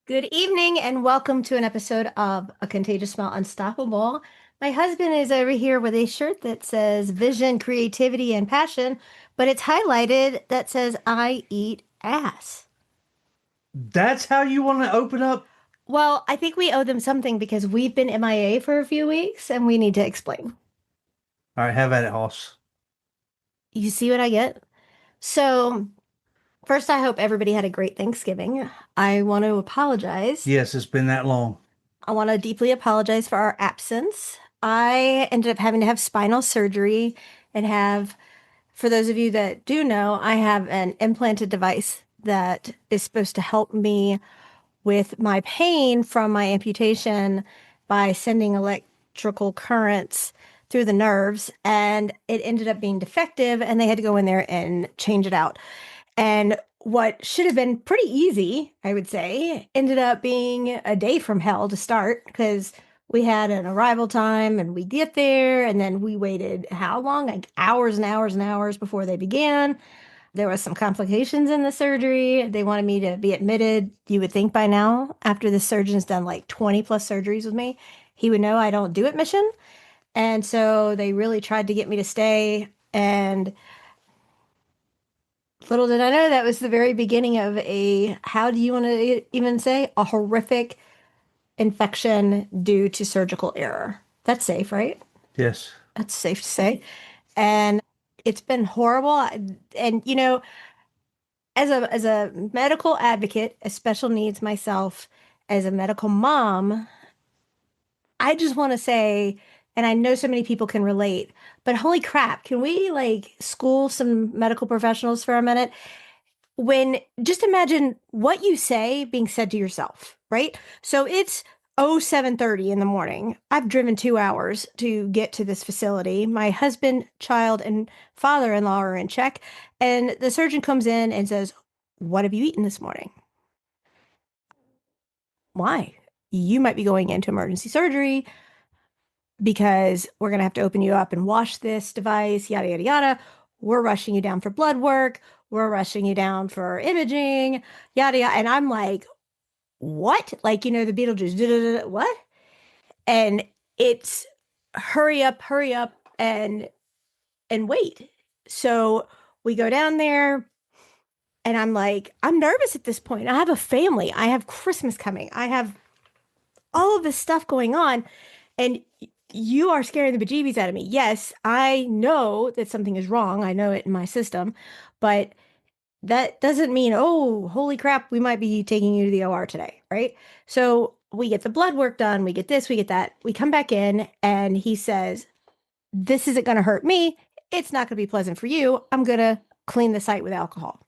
Good evening and welcome to an episode of A Contagious Smile Unstoppable. My husband is over here with a shirt that says vision, creativity, and passion, but it's highlighted that says I eat ass. That's how you want to open up? Well, I think we owe them something because we've been MIA for a few weeks and we need to explain. All right, have at it, Hoss. You see what I get? So, first, I hope everybody had a great Thanksgiving. I want to apologize. Yes, it's been that long. I want to deeply apologize for our absence. I ended up having to have spinal surgery and have, for those of you that do know, I have an implanted device that is supposed to help me with my pain from my amputation by sending electrical currents through the nerves. And it ended up being defective, and they had to go in there and change it out. And what should have been pretty easy, I would say, ended up being a day from hell to start because we had an arrival time and we get there and then we waited how long? Like hours and hours and hours before they began. There was some complications in the surgery. They wanted me to be admitted. You would think by now, after the surgeon's done like 20 plus surgeries with me, he would know I don't do admission. And so they really tried to get me to stay. And little did I know that was the very beginning of how do you want to even say, a horrific infection due to surgical error. That's safe, right? Yes. That's safe to say. And it's been horrible. And as a medical advocate, a special needs myself, as a medical mom, I just want to say, and I know so many people can relate, but holy crap, can we like school some medical professionals for a minute? When just imagine what you say being said to yourself, right? So it's 7:30 in the morning. I've driven 2 hours to get to this facility. My husband, child, and father-in-law are in check, and the surgeon comes in and says, "What have you eaten this morning?" Why? You might be going into emergency surgery because we're going to have to open you up and wash this device, yada, yada, yada. We're rushing you down for blood work. We're rushing you down for imaging, yada, yada. And I'm like, what? Like, the Beetlejuice, what? And it's hurry up and wait. So we go down there and I'm like, I'm nervous at this point. I have a family. I have Christmas coming. I have all of this stuff going on. And you are scaring the bejeebies out of me. Yes, I know that something is wrong. I know it in my system, but that doesn't mean, oh, holy crap, we might be taking you to the OR today, right? So we get the blood work done, we get this, we get that. We come back in and he says, this isn't going to hurt me. It's not going to be pleasant for you. I'm going to clean the site with alcohol,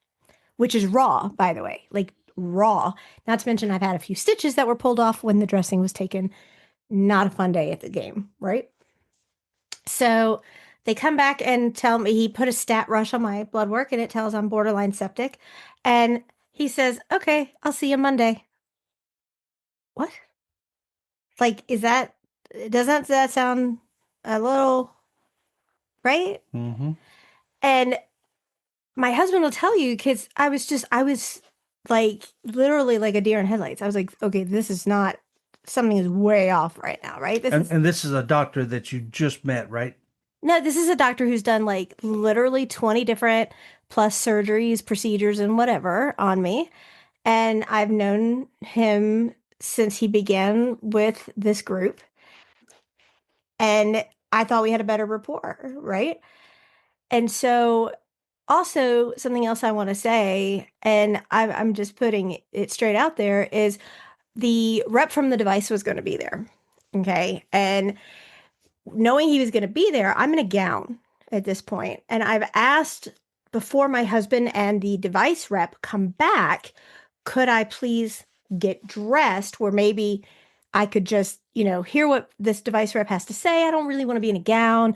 which is raw, by the way, like raw. Not to mention, I've had a few stitches that were pulled off when the dressing was taken. Not a fun day at the game, right? So they come back and tell me he put a stat rush on my blood work and it tells I'm borderline septic. And he says, okay, I'll see you Monday. What? Like, doesn't that sound a little right? Mm-hmm. And my husband will tell you because I was like literally like a deer in headlights. I was like, okay, this is not, something is way off right now, right? This And is and this is a doctor that you just met, right? No, this is a doctor who's done like literally 20 different plus surgeries, procedures, and whatever on me. And I've known him since he began with this group. And I thought we had a better rapport, right? And so, also, something else I want to say, and I'm just putting it straight out there, is the rep from the device was going to be there. Okay. And knowing he was going to be there, I'm in a gown at this point. And I've asked before my husband and the device rep come back, could I please get dressed where maybe I could just, hear what this device rep has to say. I don't really want to be in a gown.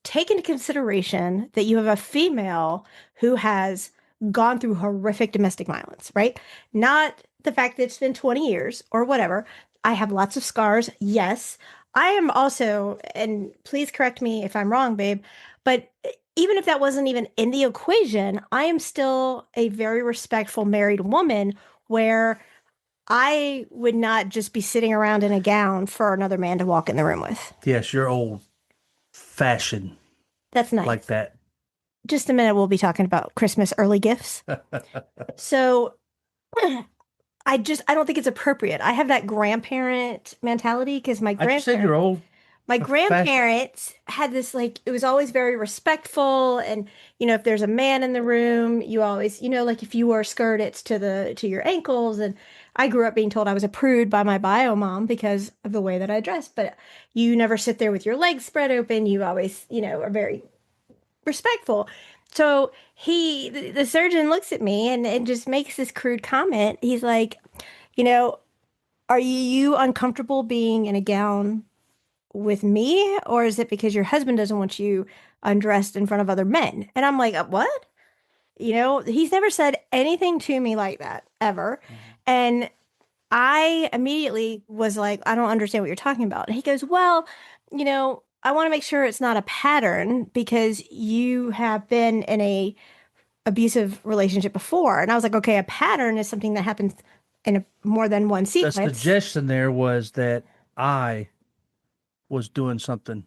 Take into consideration that you have a female who has gone through horrific domestic violence, right? Not the fact that it's been 20 years or whatever. I have lots of scars. Yes. I am also, and please correct me if I'm wrong, babe, but even if that wasn't even in the equation, I am still a very respectful married woman where I would not just be sitting around in a gown for another man to walk in the room with. Yes, you're old fashioned That's like nice. that. Just a minute, we'll be talking about Christmas early gifts. So I don't think it's appropriate. I have that grandparent mentality because I just said you're old my fashioned. grandparents had this, like, it was always very respectful. And if there's a man in the room, you always, like, if you wore a skirt, it's to your ankles. And I grew up being told I was a prude by my bio mom because of the way that I dressed. But you never sit there with your legs spread open. You always, are very respectful. So the surgeon looks at me and just makes this crude comment. He's like, you know, are you uncomfortable being in a gown with me, or is it because your husband doesn't want you undressed in front of other men? And I'm like, what? He's never said anything to me like that ever. Mhm. And I immediately was like, I don't understand what you're talking about. And he goes, well, I want to make sure it's not a pattern because you have been in a abusive relationship before. And I was like, okay, a pattern is something that happens in more than one The sequence. suggestion there was that I was doing something.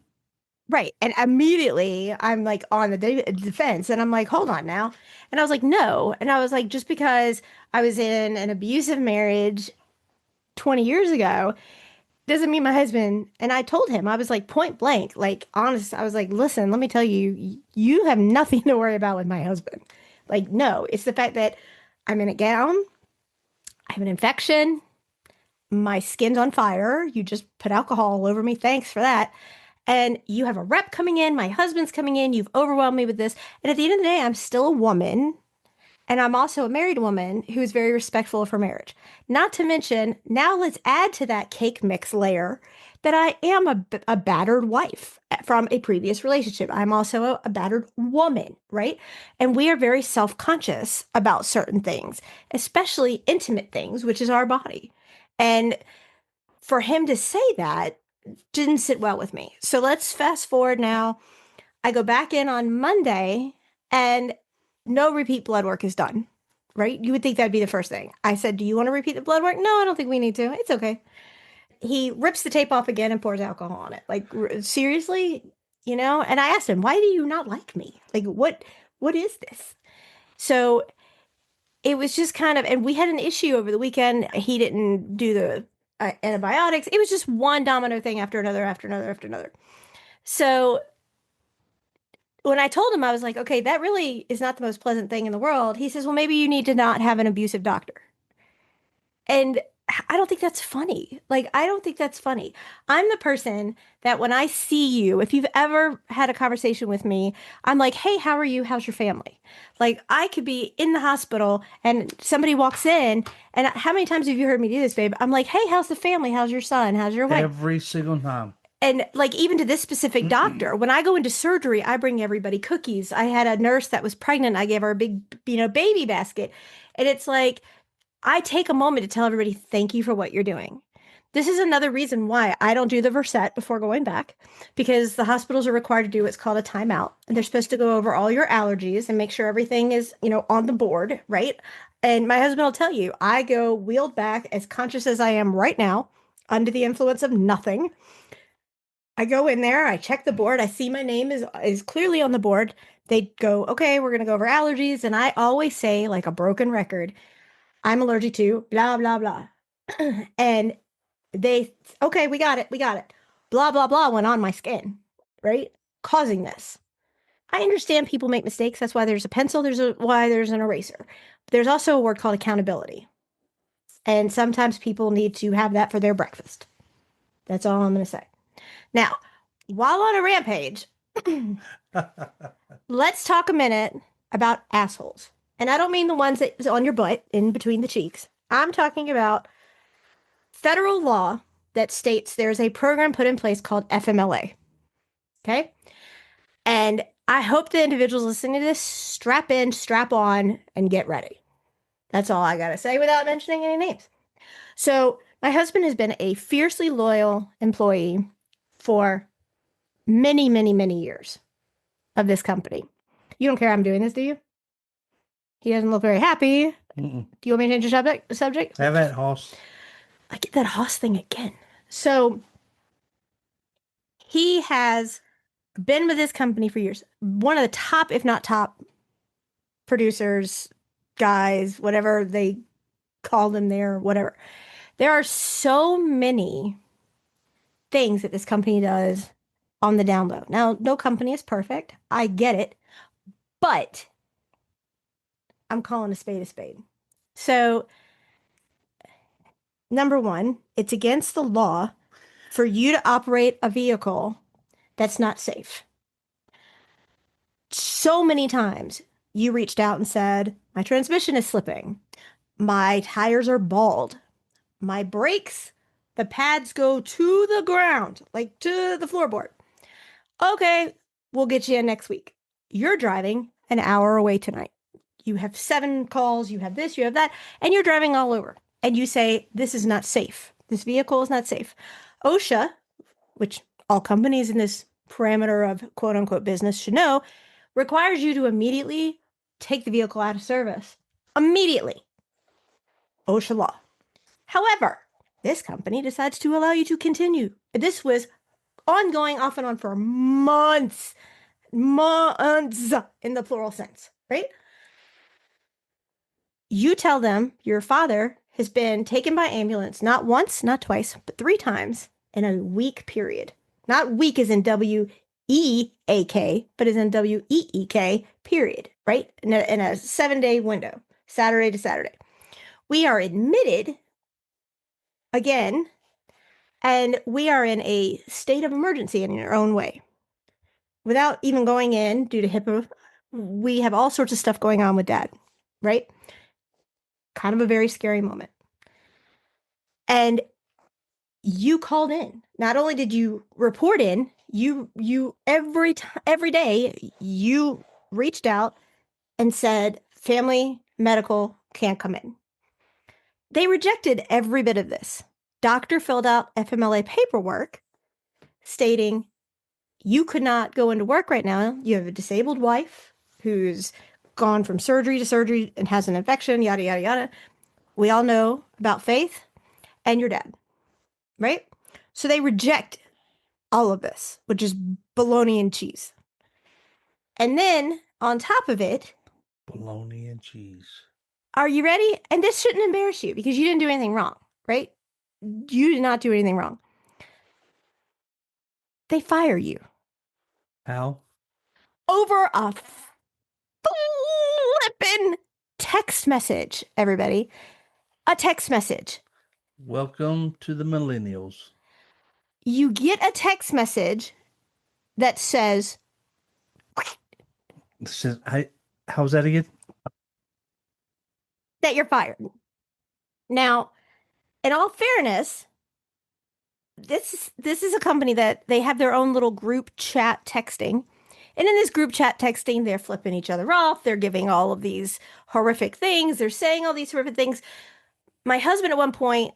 Right. And immediately I'm like on the defense and I'm like, hold on now. And I was like, no. And I was like, just because I was in an abusive marriage 20 years ago doesn't mean my husband. And I told him, I was like, point blank, like, honest. I was like, listen, let me tell you, you have nothing to worry about with my husband. Like, no, it's the fact that I'm in a gown, I have an infection, my skin's on fire. You just put alcohol all over me. Thanks for that. And you have a rep coming in, my husband's coming in, you've overwhelmed me with this. And at the end of the day, I'm still a woman. And I'm also a married woman who's very respectful of her marriage. Not to mention, now let's add to that cake mix layer that I am a battered wife from a previous relationship. I'm also a battered woman, right? And we are very self conscious about certain things, especially intimate things, which is our body. And for him to say that didn't sit well with me. So let's fast forward now. I go back in on Monday and no repeat blood work is done, right? You would think that'd be the first thing. I said, do you want to repeat the blood work? No, I don't think we need to. It's okay. He rips the tape off again and pours alcohol on it. Like, seriously, And I asked him, why do you not like me? Like, what is this? So it was just kind of, and we had an issue over the weekend. He didn't do the antibiotics. It was just one domino thing after another, after another, after another. So when I told him, I was like, okay, that really is not the most pleasant thing in the world. He says, well, maybe you need to not have an abusive doctor. And I don't think that's funny. Like, I don't think that's funny. I'm the person that when I see you, if you've ever had a conversation with me, I'm like, hey, how are you? How's your family? Like, I could be in the hospital and somebody walks in, and how many times have you heard me do this, babe? I'm like, hey, how's the family? How's your son? How's your wife? Every single time. And like, even to this specific doctor, when I go into surgery, I bring everybody cookies. I had a nurse that was pregnant. I gave her a big, baby basket. And it's like, I take a moment to tell everybody, thank you for what you're doing. This is another reason why I don't do the Versett before going back, because the hospitals are required to do what's called a timeout. And they're supposed to go over all your allergies and make sure everything is, on the board, right? And my husband will tell you, I go wheeled back as conscious as I am right now, under the influence of nothing. I go in there, I check the board, I see my name is clearly on the board. They go, okay, we're gonna go over allergies. And I always say, like a broken record, I'm allergic to blah, blah, blah. And they, okay, we got it, we got it. Blah, blah, blah went on my skin, right? Causing this. I understand people make mistakes. That's why there's a pencil, why there's an eraser. There's also a word called accountability. And sometimes people need to have that for their breakfast. That's all I'm gonna say. Now, while on a rampage, let's talk a minute about assholes. And I don't mean the ones that's on your butt in between the cheeks. I'm talking about federal law that states there's a program put in place called FMLA. Okay. And I hope the individuals listening to this strap in, strap on, and get ready. That's all I got to say without mentioning any names. So, my husband has been a fiercely loyal employee for many, many, many years of this company. You don't care I'm doing this, do you? He doesn't look very happy. Mm-mm. Do you want me to change the subject? Have at Hoss. I get that Haas thing again. So he has been with this company for years. One of the top, if not top, producers, guys, whatever they call them there, whatever. There are so many things that this company does on the down low. Now, no company is perfect. I get it. But I'm calling a spade a spade. So, number one, it's against the law for you to operate a vehicle that's not safe. So many times you reached out and said, my transmission is slipping. My tires are bald. My brakes, the pads go to the ground, like to the floorboard. Okay, we'll get you in next week. You're driving an hour away tonight. You have 7 calls, you have this, you have that, and you're driving all over. And you say, this is not safe. This vehicle is not safe. OSHA, which all companies in this parameter of quote unquote business should know, requires you to immediately take the vehicle out of service. Immediately. OSHA law. However, this company decides to allow you to continue. This was ongoing off and on for months, months in the plural sense, right? You tell them your father has been taken by ambulance not once, not twice, but 3 times in a week period. Not week as in WEAK, but as in WEEK period, right? In a 7-day window, Saturday to Saturday. We are admitted again, and we are in a state of emergency in our own way. Without even going in due to HIPAA, we have all sorts of stuff going on with Dad, right? Kind of a very scary moment. And you called in. Not only did you report in, you every day you reached out and said family medical can't come in. They rejected every bit of this. Doctor filled out FMLA paperwork stating you could not go into work right now. You have a disabled wife who's gone from surgery to surgery and has an infection, yada, yada, yada. We all know about Faith and your dad, right? So they reject all of this, which is bologna and cheese. And then on top of it, Bologna and cheese. are you ready? And this shouldn't embarrass you because you didn't do anything wrong, right? You did not do anything wrong. They fire you How? over a flippin' text message, everybody. A text message. Welcome to the millennials. You get a text message that says, How's that again? that you're fired. Now, in all fairness, this is a company that they have their own little group chat texting. And in this group chat texting, they're flipping each other off. They're giving all of these horrific things. They're saying all these horrific things. My husband at one point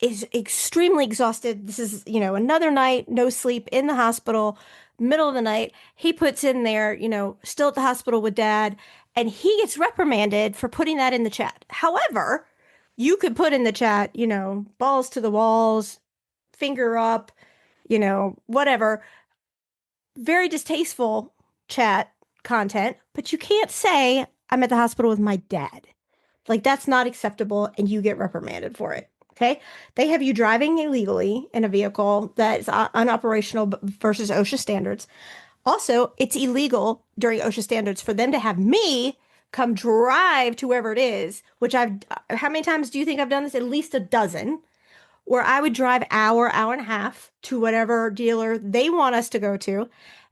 is extremely exhausted. This is, another night, no sleep in the hospital, middle of the night. He puts in there, still at the hospital with Dad, and he gets reprimanded for putting that in the chat. However, you could put in the chat, balls to the walls, finger up, whatever. Very distasteful chat content, but you can't say, I'm at the hospital with my dad. Like, that's not acceptable, and you get reprimanded for it. Okay. They have you driving illegally in a vehicle that is unoperational versus OSHA standards. Also, it's illegal during OSHA standards for them to have me come drive to wherever it is, which how many times do you think I've done this? At least a dozen, where I would drive hour and a half to whatever dealer they want us to go to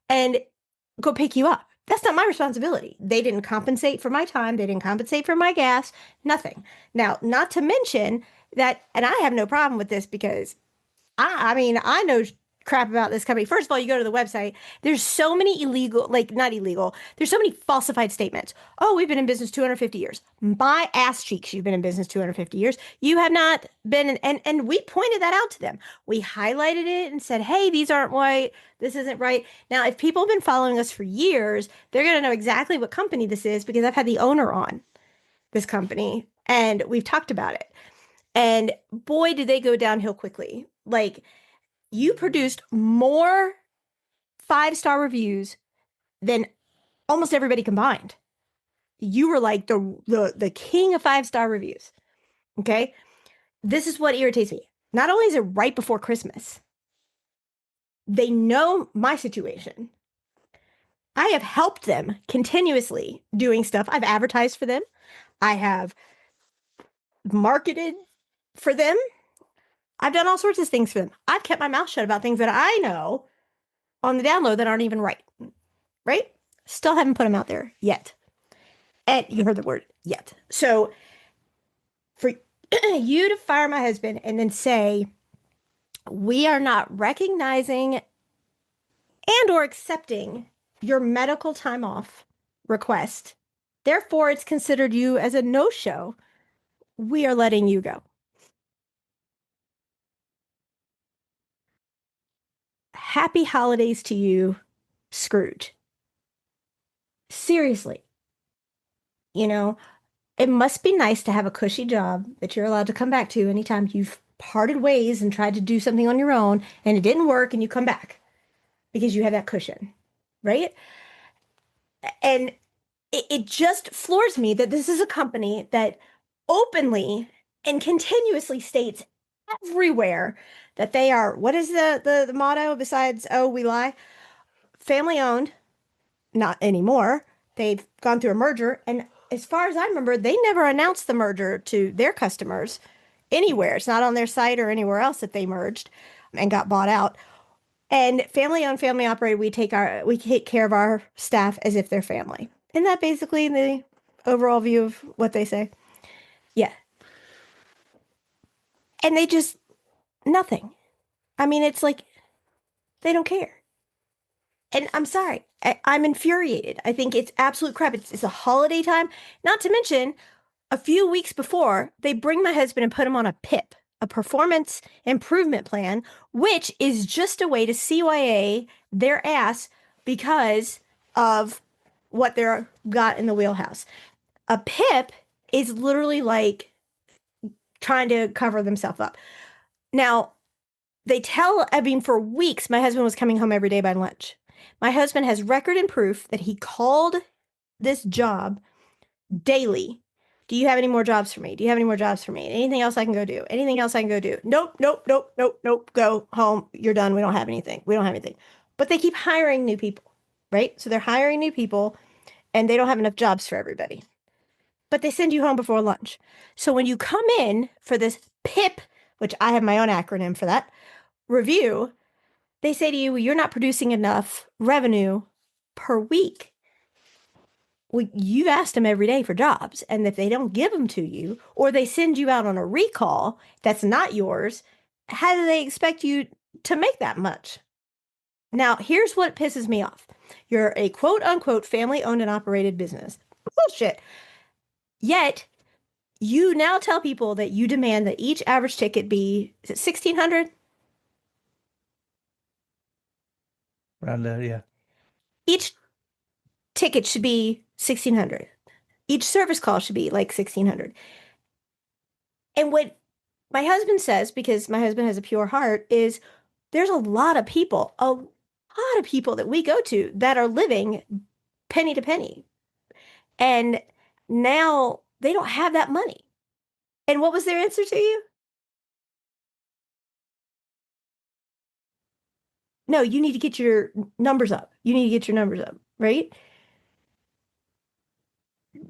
and go pick you up. That's not my responsibility. They didn't compensate for my time. They didn't compensate for my gas, nothing. Now, not to mention that, and I have no problem with this because I know crap about this company. First of all, you go to the website, there's so many not illegal, there's so many falsified statements. Oh, we've been in business 250 years. My ass cheeks, you've been in business 250 years. You have not been, and we pointed that out to them. We highlighted it and said, hey, these aren't right. This isn't right. Now, if people have been following us for years, they're going to know exactly what company this is because I've had the owner on this company and we've talked about it. And boy, did they go downhill quickly. Like, you produced more 5-star reviews than almost everybody combined. You were like the king of 5-star reviews. Okay. This is what irritates me. Not only is it right before Christmas, they know my situation. I have helped them continuously doing stuff. I've advertised for them. I have marketed for them. I've done all sorts of things for them. I've kept my mouth shut about things that I know on the download that aren't even right. Right? Still haven't put them out there yet. And you heard the word yet. So for you to fire my husband and then say, we are not recognizing and or accepting your medical time off request. Therefore, it's considered you as a no-show. We are letting you go. Happy holidays to you, Scrooge. Seriously. You know, it must be nice to have a cushy job that you're allowed to come back to anytime you've parted ways and tried to do something on your own and it didn't work and you come back because you have that cushion, right? And it just floors me that this is a company that openly and continuously states everywhere that they are, what is the motto besides, oh, we lie? Family owned, not anymore. They've gone through a merger. And as far as I remember, they never announced the merger to their customers anywhere. It's not on their site or anywhere else that they merged and got bought out. And family owned, family operated, we take care of our staff as if they're family. Isn't that basically the overall view of what they say? Yeah. And they just nothing. I mean, it's like they don't care. And I'm sorry, I'm infuriated. I think it's absolute crap. It's a holiday time. Not to mention, a few weeks before, they bring my husband and put him on a PIP, a performance improvement plan, which is just a way to CYA their ass because of what they're got in the wheelhouse. A PIP is literally like trying to cover themselves up. Now, I mean, for weeks, my husband was coming home every day by lunch. My husband has record and proof that he called this job daily. Do you have any more jobs for me? Do you have any more jobs for me? Anything else I can go do? Anything else I can go do? Nope, nope, nope, nope, nope. Go home. You're done. We don't have anything. We don't have anything. But they keep hiring new people, right? So they're hiring new people and they don't have enough jobs for everybody. But they send you home before lunch. So when you come in for this PIP, which I have my own acronym for that, review, they say to you, well, you're not producing enough revenue per week. Well, you've asked them every day for jobs. And if they don't give them to you, or they send you out on a recall that's not yours, how do they expect you to make that much? Now, here's what pisses me off. You're a quote unquote family owned and operated business. Bullshit. Yet, you now tell people that you demand that each average ticket be, is it 1,600? Around there, yeah. Each ticket should be 1,600. Each service call should be like 1,600. And what my husband says, because my husband has a pure heart, is there's a lot of people that we go to that are living penny to penny. And now they don't have that money. And what was their answer to you? No, you need to get your numbers up. You need to get your numbers up, right?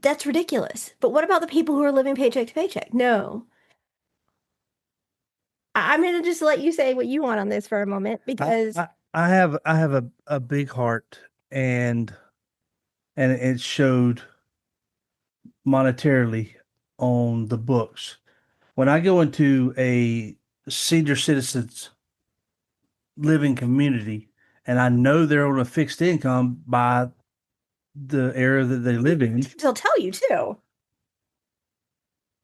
That's ridiculous. But what about the people who are living paycheck to paycheck? No. I'm going to just let you say what you want on this for a moment because I have a big heart, and it showed monetarily on the books. When I go into a senior citizens living community and I know they're on a fixed income by the area that they live in, they'll tell you too.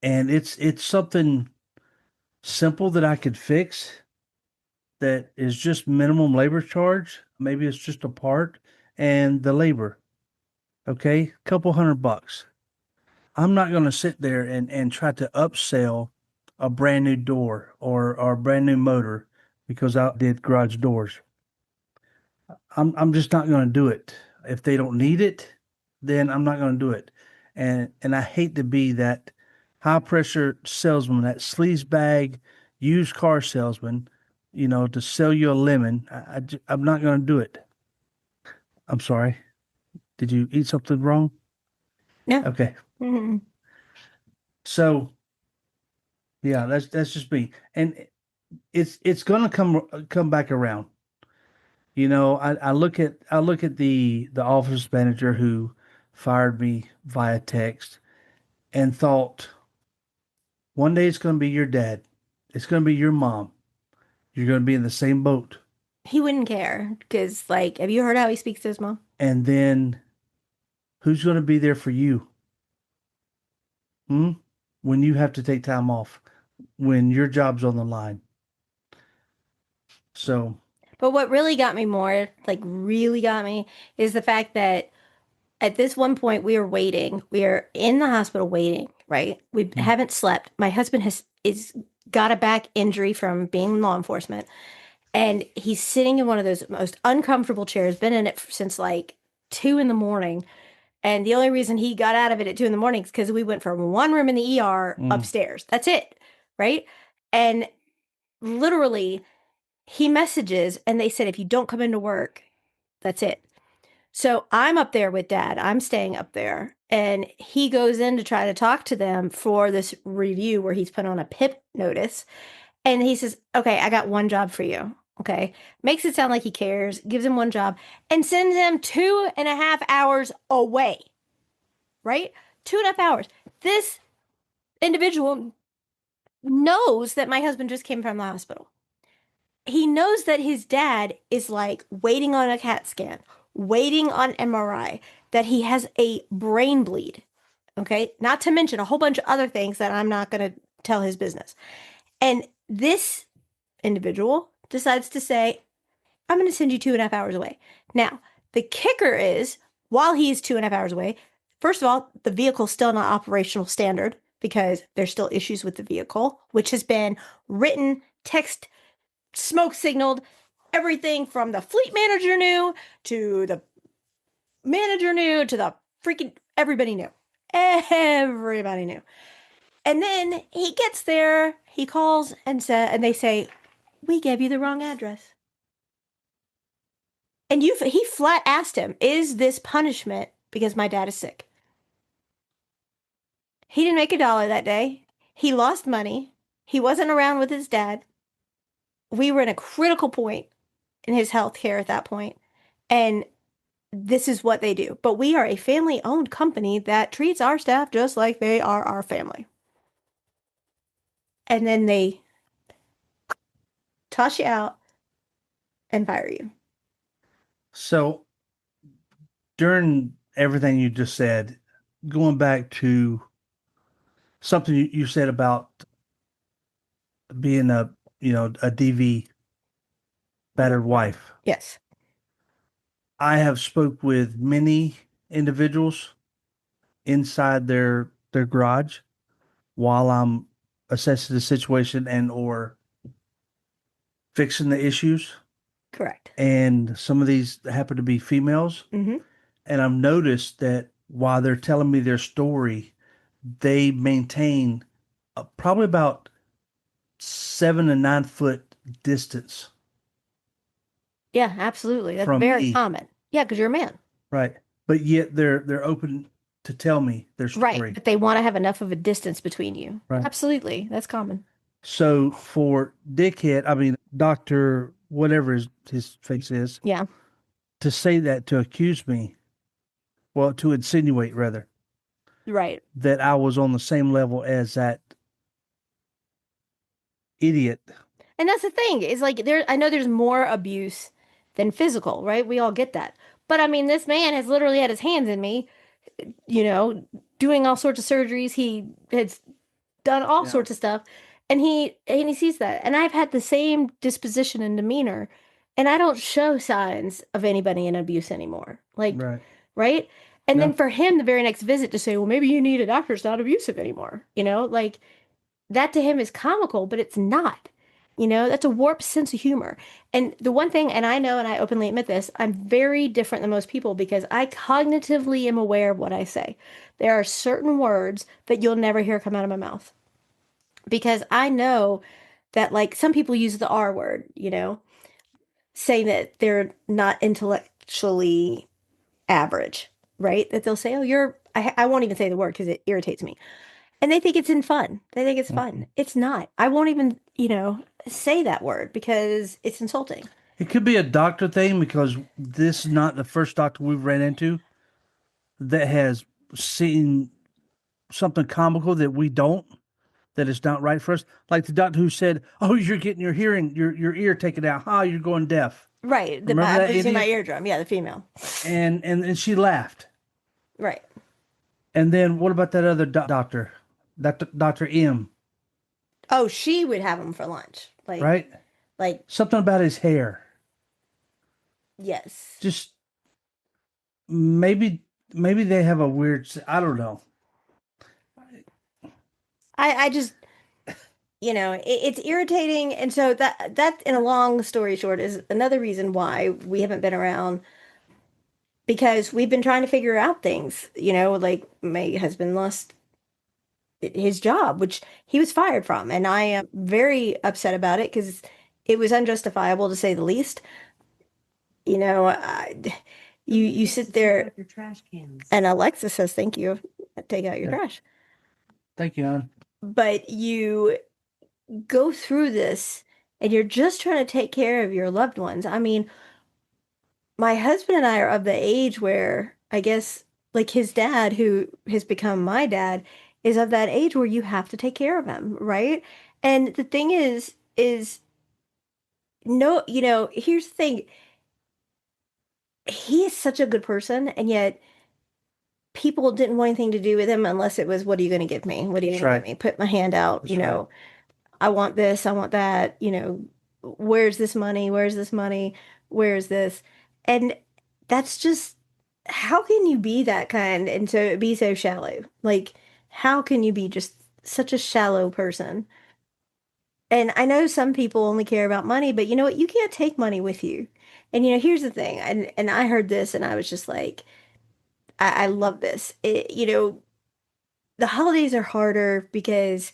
and it's something simple that I could fix that is just minimum labor charge. Maybe it's just a part and the labor. Okay, couple $100. I'm not going to sit there and try to upsell a brand new door or a brand new motor because I did garage doors. I'm just not going to do it. If they don't need it, then I'm not going to do it. And I hate to be that high pressure salesman, that sleaze bag used car salesman, to sell you a lemon. I'm not going to do it. I'm sorry. Did you eat something wrong? No. Okay. Mhm. So yeah, that's just me. And it's gonna come back around. I look at the office manager who fired me via text and thought one day it's gonna be your dad. It's gonna be your mom. You're gonna be in the same boat. He wouldn't care because, like, have you heard how he speaks to his mom? And then who's gonna be there for you? Hmm? When you have to take time off, when your job's on the line. So, But what really got me more, like, really got me, is the fact that at this one point we are waiting. We are in the hospital waiting, right? We mm, haven't slept. My husband has is got a back injury from being in law enforcement, and he's sitting in one of those most uncomfortable chairs, been in it since like 2 in the morning. And the only reason he got out of it at 2 in the morning is because we went from one room in the ER mm. upstairs. That's it. Right. And literally, he messages and they said, if you don't come into work, that's it. So I'm up there with dad. I'm staying up there. And he goes in to try to talk to them for this review where he's put on a PIP notice. And he says, okay, I got one job for you. Okay. Makes it sound like he cares, gives him one job, and sends him 2.5 hours away. Right? 2.5 hours. This individual knows that my husband just came from the hospital. He knows that his dad is like waiting on a CAT scan, waiting on MRI, that he has a brain bleed. Okay. Not to mention a whole bunch of other things that I'm not going to tell his business. And this individual decides to say, I'm going to send you 2.5 hours away. Now, the kicker is while he's 2.5 hours away, first of all, the vehicle's still not operational standard because there's still issues with the vehicle, which has been written, text, smoke signaled, everything from the fleet manager knew to the manager knew to the freaking everybody knew. Everybody knew. And then he gets there, he calls and they say, "We gave you the wrong address." And he flat asked him, "Is this punishment because my dad is sick?" He didn't make a dollar that day. He lost money. He wasn't around with his dad. We were in a critical point in his health care at that point. And this is what they do. But we are a family owned company that treats our staff just like they are our family. And then they toss you out and fire you. So during everything you just said, going back to something you said about being a DV battered wife. Yes. I have spoke with many individuals inside their garage while I'm assessing the situation and or fixing the issues. Correct. And some of these happen to be females. Mm-hmm. And I've noticed that while they're telling me their story, they maintain probably about 7 to 9 foot distance Yeah, absolutely. That's from very me. common. Yeah, because you're a man. Right. But yet they're open to tell me their Right. story. But they want to have enough of a distance between you. Right. Absolutely. That's common. So for Dickhead, I mean Doctor whatever his face is, Yeah. to say that, to accuse me, well, to insinuate rather, Right. that I was on the same level as that idiot. And that's the thing, is like I know there's more abuse than physical, right? We all get that. But I mean, this man has literally had his hands in me, you know, doing all sorts of surgeries. He has done all Yeah. sorts of stuff. And he sees that. And I've had the same disposition and demeanor. And I don't show signs of anybody in abuse anymore. Like, Right. right? And then No. for him, the very next visit to say, well, maybe you need a doctor, it's not abusive anymore. Like that to him is comical, but it's not. That's a warped sense of humor. And the one thing, and I know, and I openly admit this, I'm very different than most people because I cognitively am aware of what I say. There are certain words that you'll never hear come out of my mouth because I know that, like, some people use the R word, saying that they're not intellectually average, right? That they'll say, oh, I won't even say the word because it irritates me. And they think it's in fun. They think it's fun. Mhm. It's not. I won't even, say that word because it's insulting. It could be a doctor thing because this is not the first doctor we've ran into that has seen something comical that we don't, that is not right for us. Like the doctor who said, "Oh, you're getting your hearing, your ear taken out. Ha, you're going deaf." Right. Remember I'm that losing my idiot? eardrum. Yeah, the female. And she laughed. Right. And then what about that other doctor, that Doctor M, Oh, she would have them for lunch. right? Like, Something about his hair. yes. Just maybe they have a weird. I don't know. I just, it's irritating. And so that, in a long story short, is another reason why we haven't been around because we've been trying to figure out things, like my husband lost his job, which he was fired from. And I am very upset about it because it was unjustifiable to say the least. You know, I, you sit there Your trash cans. and Alexa says, thank you. Take out your Yeah. trash. Thank you, hon. But you go through this and you're just trying to take care of your loved ones. I mean, my husband and I are of the age where I guess like his dad, who has become my dad, is of that age where you have to take care of him, right? And the thing is no, here's the thing. He is such a good person, and yet people didn't want anything to do with him unless it was, what are you going to give me? What are you That's going to give right. me? Put my hand out, That's right. I want this, I want that, where's this money? Where's this money? Where's this? And that's just, how can you be that kind and so be so shallow? Like, how can you be just such a shallow person? And I know some people only care about money, but you know what? You can't take money with you. And here's the thing, and I heard this and I was just like, I love this. The holidays are harder because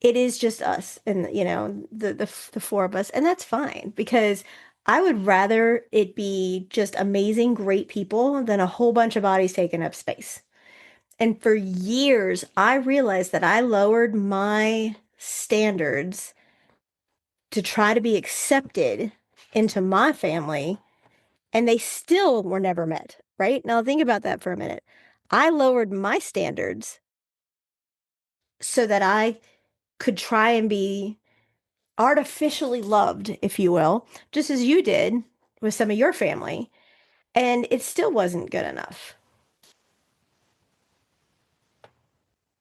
it is just us and the four of us, and that's fine because I would rather it be just amazing, great people than a whole bunch of bodies taking up space. And for years, I realized that I lowered my standards to try to be accepted into my family, and they still were never met, right? Now think about that for a minute. I lowered my standards so that I could try and be artificially loved, if you will, just as you did with some of your family, and it still wasn't good enough.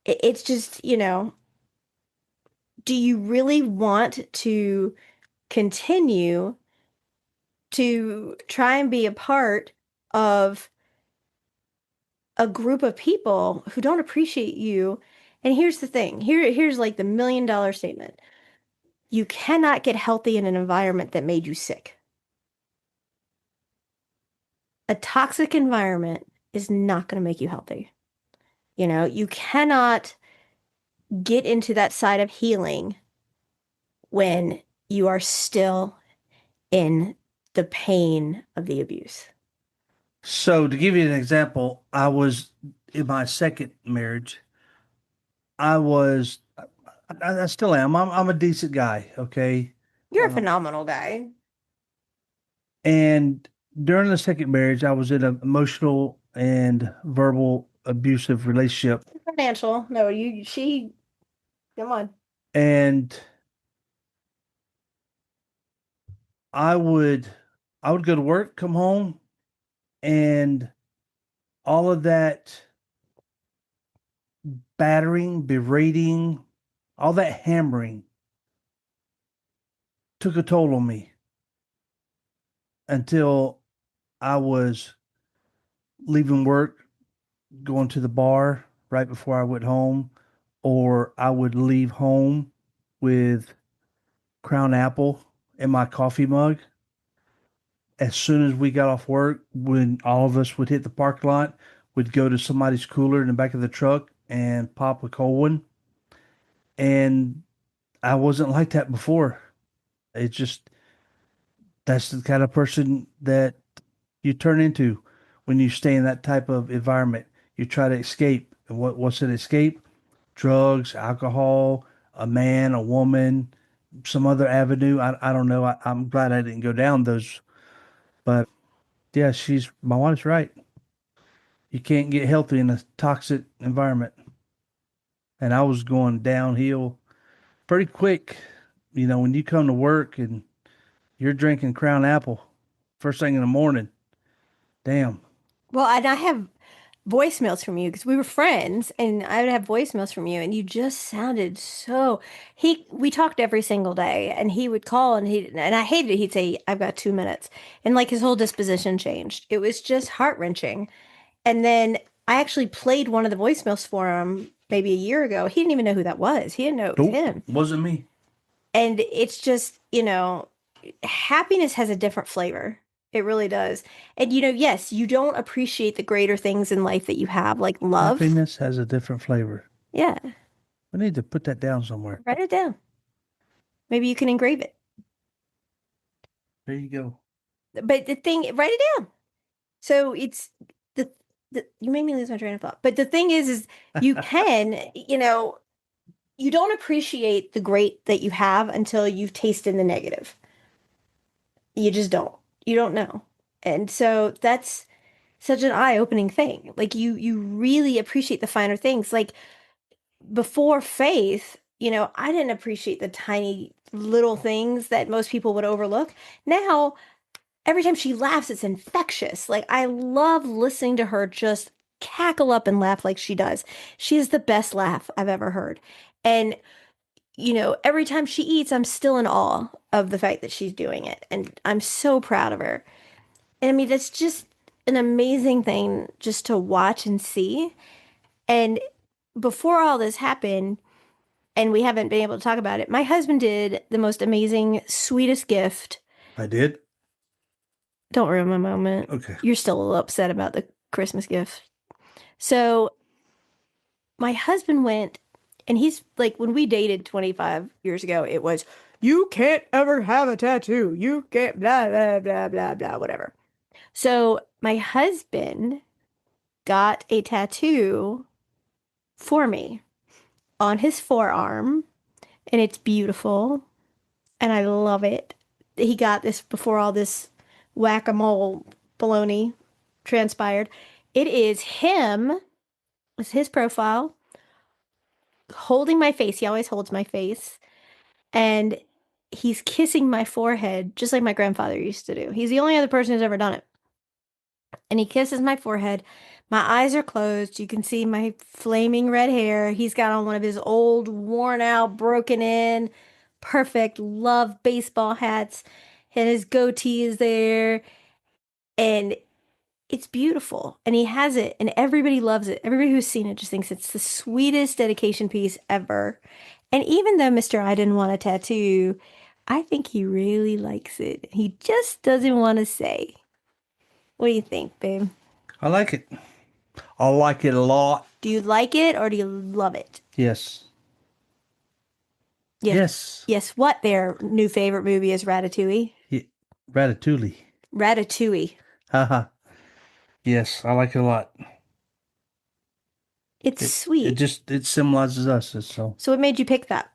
It's just, do you really want to continue to try and be a part of a group of people who don't appreciate you? And here's the thing. Here's like the $1 million statement. You cannot get healthy in an environment that made you sick. A toxic environment is not going to make you healthy. You cannot get into that side of healing when you are still in the pain of the abuse. So to give you an example, I was in my second marriage. I was, I still am. I'm a decent guy, okay. You're a Um, phenomenal guy. and during the second marriage, I was in an emotional and verbal abusive relationship, Financial. No, come on. and I would, I would go to work, come home, and all of that battering, berating, all that hammering took a toll on me until I was leaving work, going to the bar right before I went home, or I would leave home with Crown Apple in my coffee mug. As soon as we got off work, when all of us would hit the parking lot, we'd go to somebody's cooler in the back of the truck and pop a cold one. And I wasn't like that before. It just, that's the kind of person that you turn into when you stay in that type of environment. You try to escape. And what's an escape? Drugs, alcohol, a man, a woman, some other avenue. I don't know. I'm glad I didn't go down those. But yeah, my wife's right. You can't get healthy in a toxic environment. And I was going downhill pretty quick. When you come to work and you're drinking Crown Apple first thing in the morning, damn. Well, and I have voicemails from you because we were friends, and I would have voicemails from you, and you just sounded so. We talked every single day, and he would call, and I hated it. He'd say, "I've got 2 minutes," and like his whole disposition changed. It was just heart-wrenching. And then I actually played one of the voicemails for him maybe a year ago. He didn't even know who that was. He didn't know it was Nope, him. wasn't me. And it's just, happiness has a different flavor. It really does. And yes, you don't appreciate the greater things in life that you have, like love. Happiness has a different flavor. Yeah, We need to put that down somewhere. write it down. Maybe you can engrave it. There you go. But the thing, write it down. So it's the, you made me lose my train of thought. But the thing is you can, you don't appreciate the great that you have until you've tasted the negative. You just don't. You don't know. And so that's such an eye-opening thing. Like you really appreciate the finer things. Like before Faith, I didn't appreciate the tiny little things that most people would overlook. Now, every time she laughs, it's infectious. Like I love listening to her just cackle up and laugh like she does. She has the best laugh I've ever heard. And every time she eats, I'm still in awe of the fact that she's doing it. And I'm so proud of her. And I mean, that's just an amazing thing just to watch and see. And before all this happened, and we haven't been able to talk about it, my husband did the most amazing, sweetest gift. I did. Don't ruin my moment. Okay. You're still a little upset about the Christmas gift. So my husband went, and he's like, when we dated 25 years ago, it was, you can't ever have a tattoo. You can't, blah, blah, blah, blah, blah, whatever. So my husband got a tattoo for me on his forearm, and it's beautiful, and I love it. He got this before all this whack-a-mole baloney transpired. It is him, it's his profile, holding my face. He always holds my face, and he's kissing my forehead just like my grandfather used to do. He's the only other person who's ever done it. And he kisses my forehead. My eyes are closed. You can see my flaming red hair. He's got on one of his old, worn out, broken in, perfect love baseball hats. And his goatee is there. And it's beautiful. And he has it. And everybody loves it. Everybody who's seen it just thinks it's the sweetest dedication piece ever. And even though Mr. I didn't want a tattoo, I think he really likes it. He just doesn't want to say. What do you think, babe? I like it. I like it a lot. Do you like it or do you love it? Yes. Yes. Yes. Yes. What their new favorite movie is Ratatouille? Ratatouille. Ratatouille. Haha. Yes, I like it a lot. It's It sweet. it symbolizes us. So So what made you pick that?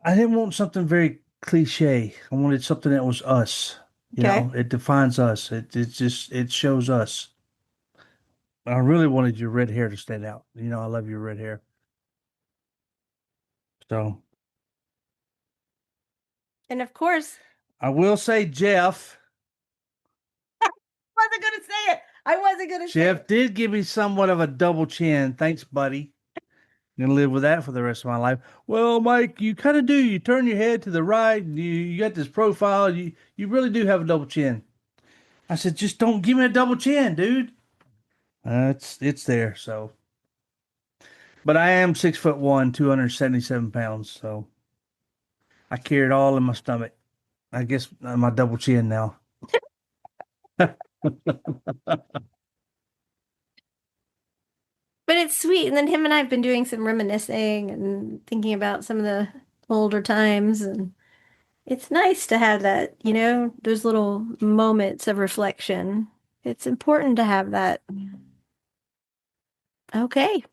I didn't want something very cliche. I wanted something that was us. Okay. It defines us. It shows us. I really wanted your red hair to stand out. I love your red hair. So And of course, I will say Jeff. I wasn't going to say it. I wasn't going to say Jeff it. did give me somewhat of a double chin. Thanks, buddy. I'm gonna live with that for the rest of my life. Well, Mike, you kind of do. You turn your head to the right, and you got this profile. You really do have a double chin. I said, just don't give me a double chin, dude. It's there. So But I am 6'1", 277 pounds. So I carry it all in my stomach. I guess my double chin now. But it's sweet. And then him and I have been doing some reminiscing and thinking about some of the older times. And it's nice to have that, those little moments of reflection. It's important to have that. Okay.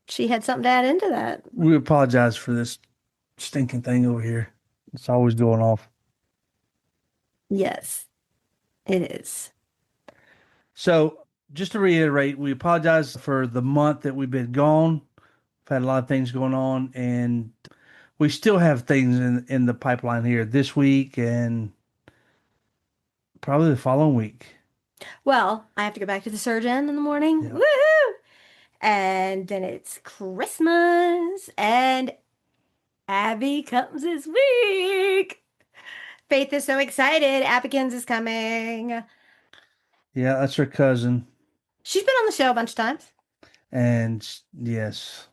She had something to add into that. We apologize for this stinking thing over here. It's always going off. Yes, it is. So just to reiterate, we apologize for the month that we've been gone. We've had a lot of things going on, and we still have things in the pipeline here this week and probably the following week. Well, I have to go back to the surgeon in the morning. Yeah. Woohoo! And then it's Christmas, and Abby comes this week. Faith is so excited. Abikins is coming. Yeah, that's her cousin. She's been on the show a bunch of times. And yes,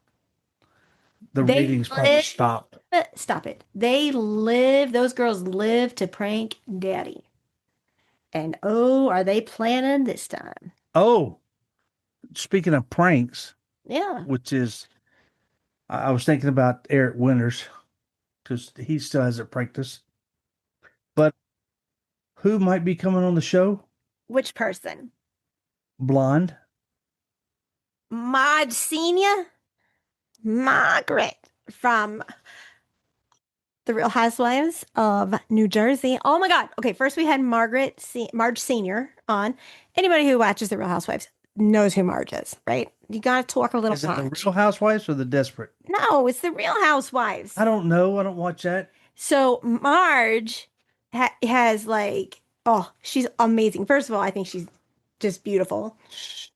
the They readings probably live- stopped. Stop it. Those girls live to prank daddy. And oh, are they planning this time? Oh, speaking of pranks, Yeah. which is, I was thinking about Eric Winters because he still hasn't pranked us. But who might be coming on the show? Which person? Blonde. Maud Senior? Margaret from The Real Housewives of New Jersey. Oh my God. Okay, first we had Marge Senior on. Anybody who watches The Real Housewives knows who Marge is, right? You got to talk a little Is it the Marge. Real Housewives or the Desperate? No, it's The Real Housewives. I don't know. I don't watch that. So Marge has she's amazing. First of all, I think she's just beautiful.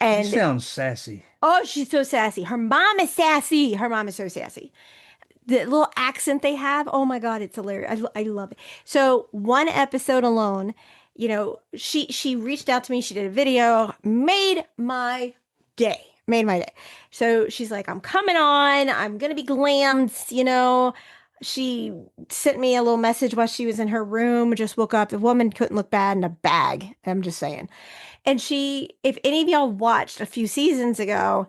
And You sound sassy. oh, she's so sassy. Her mom is sassy. Her mom is so sassy. The little accent they have, oh my God, it's hilarious. I love it. So one episode alone, she reached out to me. She did a video, made my day. Made my day. So she's like, I'm coming on. I'm gonna be glammed. She sent me a little message while she was in her room. Just woke up. The woman couldn't look bad in a bag. I'm just saying. And if any of y'all watched a few seasons ago,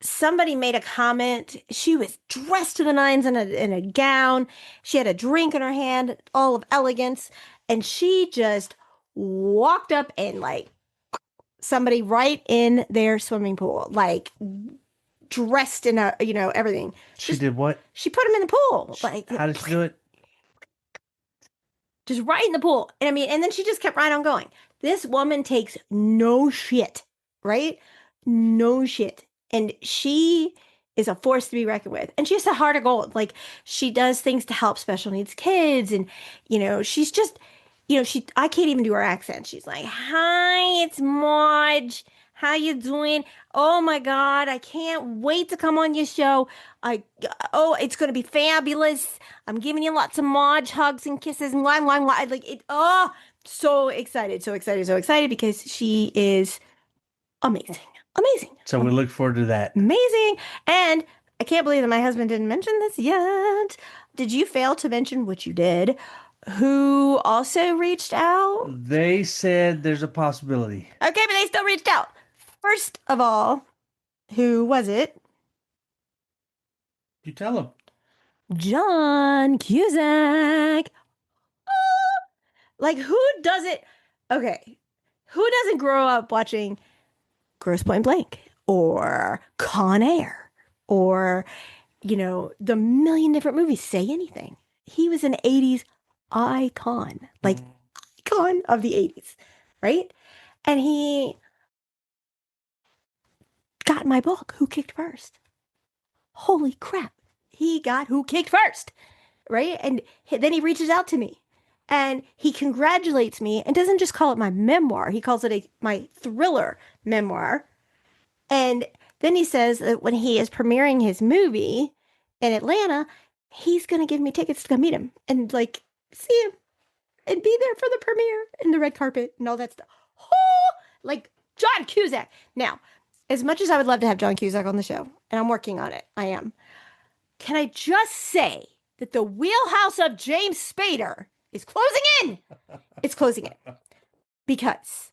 somebody made a comment. She was dressed to the nines in a gown. She had a drink in her hand, all of elegance. And she just walked up and somebody right in their swimming pool, dressed in everything. She did what? She put him in the pool. How did she do it? Just right in the pool. And I mean, and then she just kept right on going. This woman takes no shit, right? No shit. And she is a force to be reckoned with. And she has a heart of gold. She does things to help special needs kids. And, she's just, I can't even do her accent. She's like, hi, it's Marge. How you doing? Oh my God, I can't wait to come on your show. It's going to be fabulous. I'm giving you lots of Marge hugs and kisses and so excited, so excited, so excited because she is amazing. Amazing. So we look forward to that. Amazing. And I can't believe that my husband didn't mention this yet. Did you fail to mention, which you did, who also reached out? They said there's a possibility. Okay, but they still reached out. First of all, who was it? You tell them. John Cusack. Who does it? Okay. Who doesn't grow up watching Grosse Pointe Blank or Con Air or, the million different movies? Say anything. He was an 80s icon, icon of the 80s, right? And he got my book, Who Kicked First. Holy crap. He got Who Kicked First, right? And then he reaches out to me and he congratulates me and doesn't just call it my memoir. He calls it my thriller memoir. And then he says that when he is premiering his movie in Atlanta, he's going to give me tickets to come meet him and see him and be there for the premiere and the red carpet and all that stuff. Oh, John Cusack. Now, as much as I would love to have John Cusack on the show, and I'm working on it. I am. Can I just say that the wheelhouse of James Spader is closing in? It's closing in because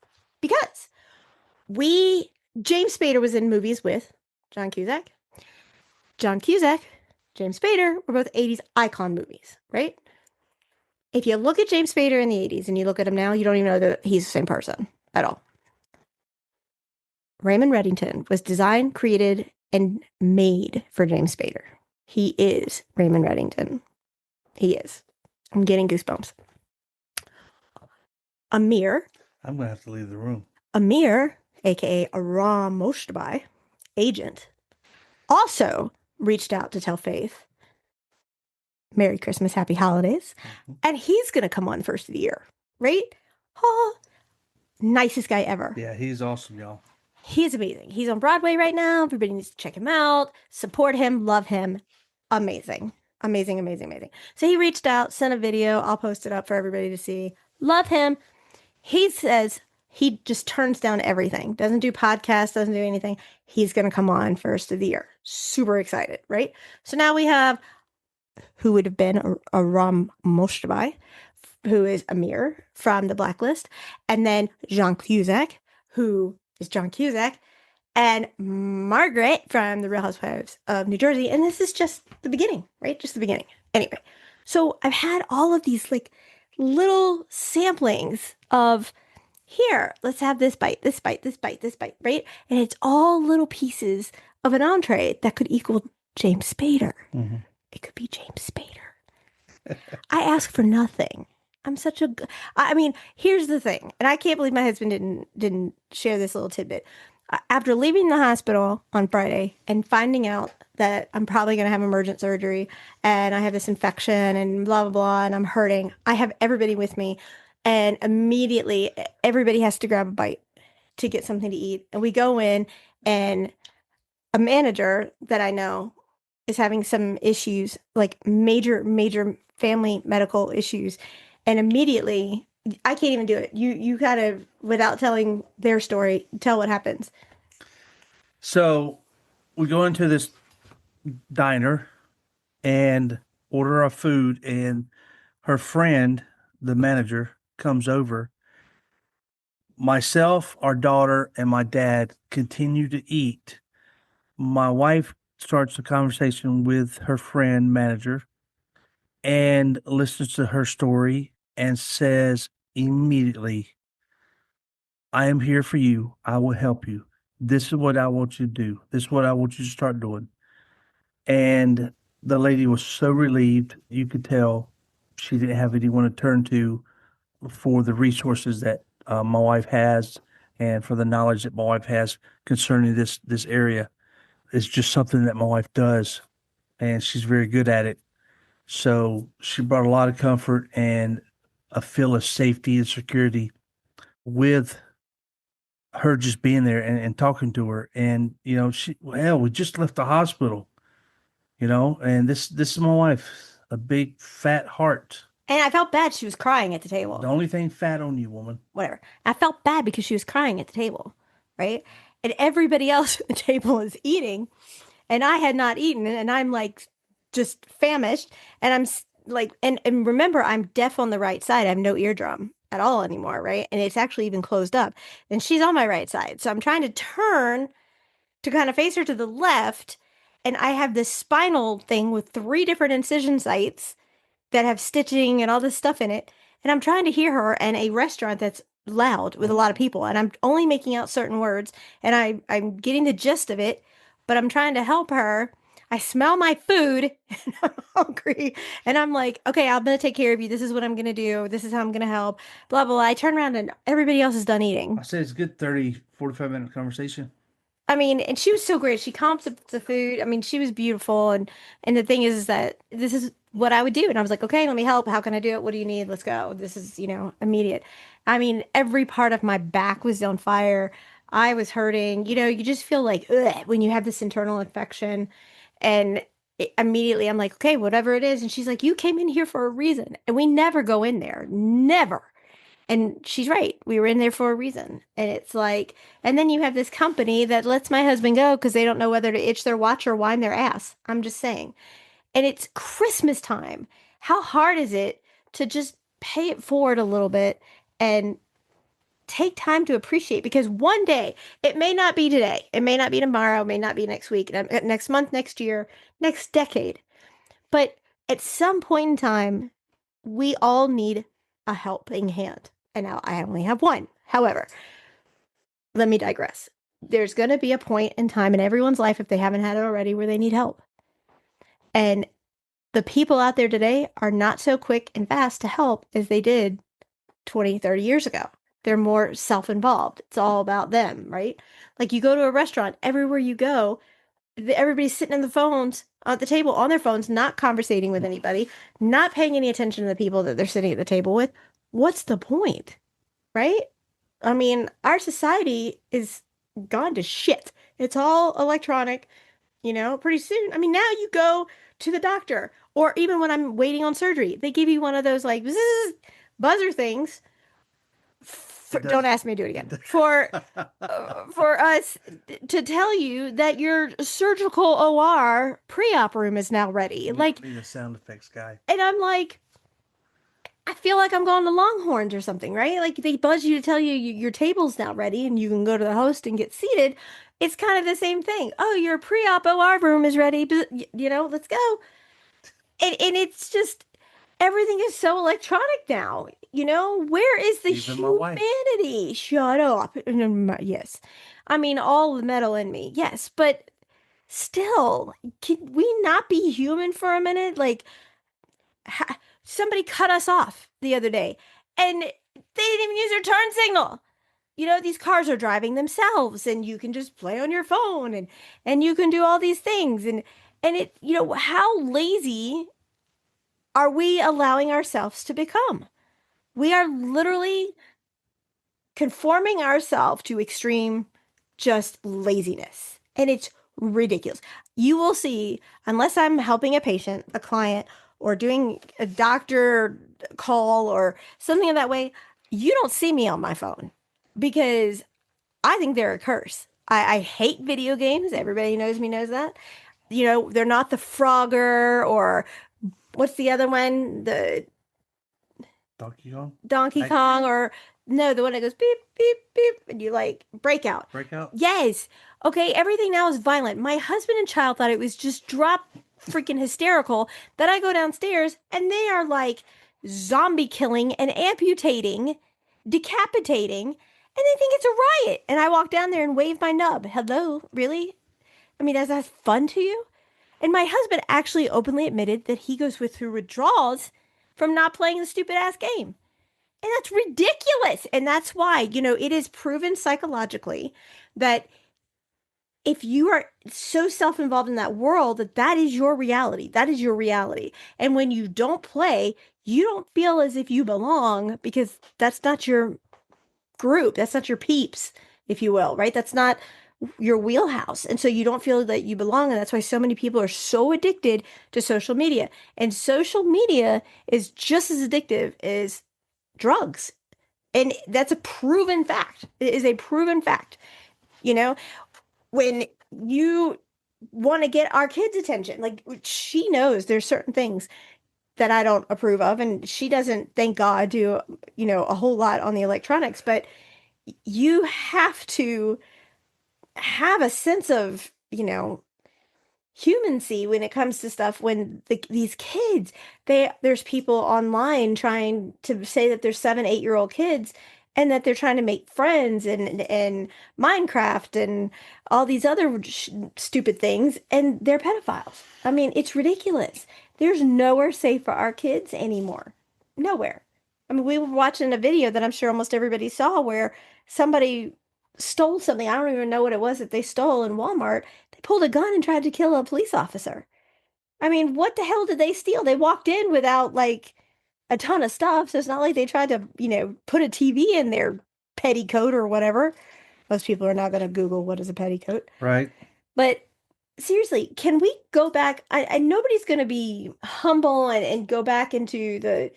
we James Spader was in movies with John Cusack. John Cusack, James Spader were both 80s icon movies, right? If you look at James Spader in the 80s and you look at him now, you don't even know that he's the same person at all. Raymond Reddington was designed, created, and made for James Spader. He is Raymond Reddington. He is. I'm getting goosebumps. Amir, I'm going to have to leave the room. aka Aram Moshtabai, agent, also reached out to tell Faith Merry Christmas, Happy Holidays. And he's going to come on first of the year, right? Oh, nicest guy ever. Yeah, he's awesome, y'all. He's amazing. He's on Broadway right now. Everybody needs to check him out, support him, love him. Amazing. Amazing, amazing, amazing. So he reached out, sent a video. I'll post it up for everybody to see. Love him. He says he just turns down everything. Doesn't do podcasts, doesn't do anything. He's going to come on first of the year. Super excited, right? So now we have who would have been Aram Moshtabai, who is Amir from The Blacklist, and then John Cusack, who is John Cusack, and Margaret from The Real Housewives of New Jersey. And this is just the beginning, right? Just the beginning. Anyway, so I've had all of these like little samplings of here, let's have this bite, this bite, this bite, this bite, right? And it's all little pieces of an entree that could equal James Spader. Mm-hmm. It could be James Spader. I ask for nothing. I'm such a. I mean, here's the thing, and I can't believe my husband didn't share this little tidbit. After leaving the hospital on Friday and finding out that I'm probably going to have emergent surgery and I have this infection and blah blah blah, and I'm hurting, I have everybody with me, and immediately everybody has to grab a bite to get something to eat, and we go in, and a manager that I know is having some issues, like major family medical issues, and immediately I can't even do it. You gotta, without telling their story, tell what happens. So we go into this diner and order our food, and her friend, the manager, comes over. Myself, our daughter, and my dad continue to eat. My wife starts a conversation with her friend manager and listens to her story and says immediately, I am here for you. I will help you. This is what I want you to do. This is what I want you to start doing. And the lady was so relieved. You could tell she didn't have anyone to turn to for the resources that my wife has and for the knowledge that my wife has concerning this area. It's just something that my wife does, and she's very good at it. So she brought a lot of comfort and a feel of safety and security with her just being there and talking to her. And, you know, we just left the hospital, you know, and this is my wife, a big fat heart. And I felt bad. She was crying at the table. The only thing fat on you, woman. Whatever. I felt bad because she was crying at the table, right? And everybody else at the table is eating, and I had not eaten, and I'm like just famished, and I'm like, and remember, I'm deaf on the right side. I have no eardrum at all anymore, right? And it's actually even closed up, and she's on my right side. So I'm trying to turn to kind of face her to the left, and I have this spinal thing with 3 different incision sites that have stitching and all this stuff in it. And I'm trying to hear her in a restaurant that's loud with a lot of people. And I'm only making out certain words. And I'm getting the gist of it, but I'm trying to help her. I smell my food and I'm hungry. And I'm like, okay, I'm going to take care of you. This is what I'm going to do. This is how I'm going to help. Blah, blah, blah. I turn around and everybody else is done eating. I said it's a good 30, 45-minute conversation. I mean, and she was so great. She comped the food. I mean, she was beautiful. And the thing is that this is what I would do. And I was like, okay, let me help. How can I do it? What do you need? Let's go. This is, immediate. I mean, every part of my back was on fire. I was hurting. You just feel like ugh, when you have this internal infection. And immediately I'm like, okay, whatever it is. And she's like, you came in here for a reason. And we never go in there. Never. And she's right. We were in there for a reason. And it's like, and then you have this company that lets my husband go because they don't know whether to itch their watch or wind their ass. I'm just saying. And it's Christmas time. How hard is it to just pay it forward a little bit and take time to appreciate? Because one day, it may not be today, it may not be tomorrow, it may not be next week, next month, next year, next decade. But at some point in time, we all need a helping hand. And now I only have one. However, let me digress. There's going to be a point in time in everyone's life, if they haven't had it already, where they need help. And the people out there today are not so quick and fast to help as they did 20, 30 years ago. They're more self-involved. It's all about them, right? Like you go to a restaurant, everywhere you go, everybody's sitting on the phones at the table on their phones, not conversating with anybody, not paying any attention to the people that they're sitting at the table with. What's the point? Right? I mean, our society is gone to shit. It's all electronic, pretty soon. I mean, now you go to the doctor, or even when I'm waiting on surgery, they give you one of those like buzzer things. Don't ask me to do it again. For us to tell you that your surgical OR pre-op room is now ready. You like need a sound effects guy. And I'm like, I feel like I'm going to Longhorns or something, right? Like they buzz you to tell you your table's now ready and you can go to the host and get seated. It's kind of the same thing. Oh, your pre-op OR room is ready. Let's go. And it's just, everything is so electronic now. Where is the Even my wife. humanity? Shut up. Yes. I mean, all the metal in me. Yes. But still, can we not be human for a minute? Like, somebody cut us off the other day and they didn't even use their turn signal. These cars are driving themselves and you can just play on your phone and you can do all these things. And it, how lazy are we allowing ourselves to become? We are literally conforming ourselves to extreme just laziness. And it's ridiculous. You will see, unless I'm helping a patient, a client, or doing a doctor call or something of that way, you don't see me on my phone because I think they're a curse. I hate video games. Everybody knows me knows that. They're not the Frogger or what's the other one? The Donkey Kong? Donkey Kong, or no, the one that goes beep, beep, beep, and you like Breakout. Breakout? Yes. Okay, everything now is violent. My husband and child thought it was just drop freaking hysterical that I go downstairs and they are like zombie killing and amputating, decapitating, and they think it's a riot. And I walk down there and wave my nub. Hello, really? I mean, is that fun to you? And my husband actually openly admitted that he goes through withdrawals from not playing the stupid ass game. And that's ridiculous. And that's why, it is proven psychologically that if you are so self-involved in that world, that is your reality. That is your reality. And when you don't play, you don't feel as if you belong because that's not your group. That's not your peeps, if you will, right? That's not your wheelhouse. And so you don't feel that you belong. And that's why so many people are so addicted to social media. And social media is just as addictive as drugs. And that's a proven fact. It is a proven fact. When you want to get our kids' attention, like she knows there's certain things that I don't approve of. And she doesn't, thank God, do, a whole lot on the electronics. But you have to have a sense of, humancy when it comes to stuff. When these kids, there's people online trying to say that they're 7, 8-year-old kids and that they're trying to make friends and Minecraft and all these other stupid things, and they're pedophiles. I mean, it's ridiculous. There's nowhere safe for our kids anymore. Nowhere. I mean, we were watching a video that I'm sure almost everybody saw where somebody stole something. I don't even know what it was that they stole in Walmart. They pulled a gun and tried to kill a police officer. I mean, what the hell did they steal? They walked in without like a ton of stuff. So it's not like they tried to, put a TV in their petticoat or whatever. Most people are not going to Google what is a petticoat. Right. But seriously, can we go back? I nobody's going to be humble and go back into the,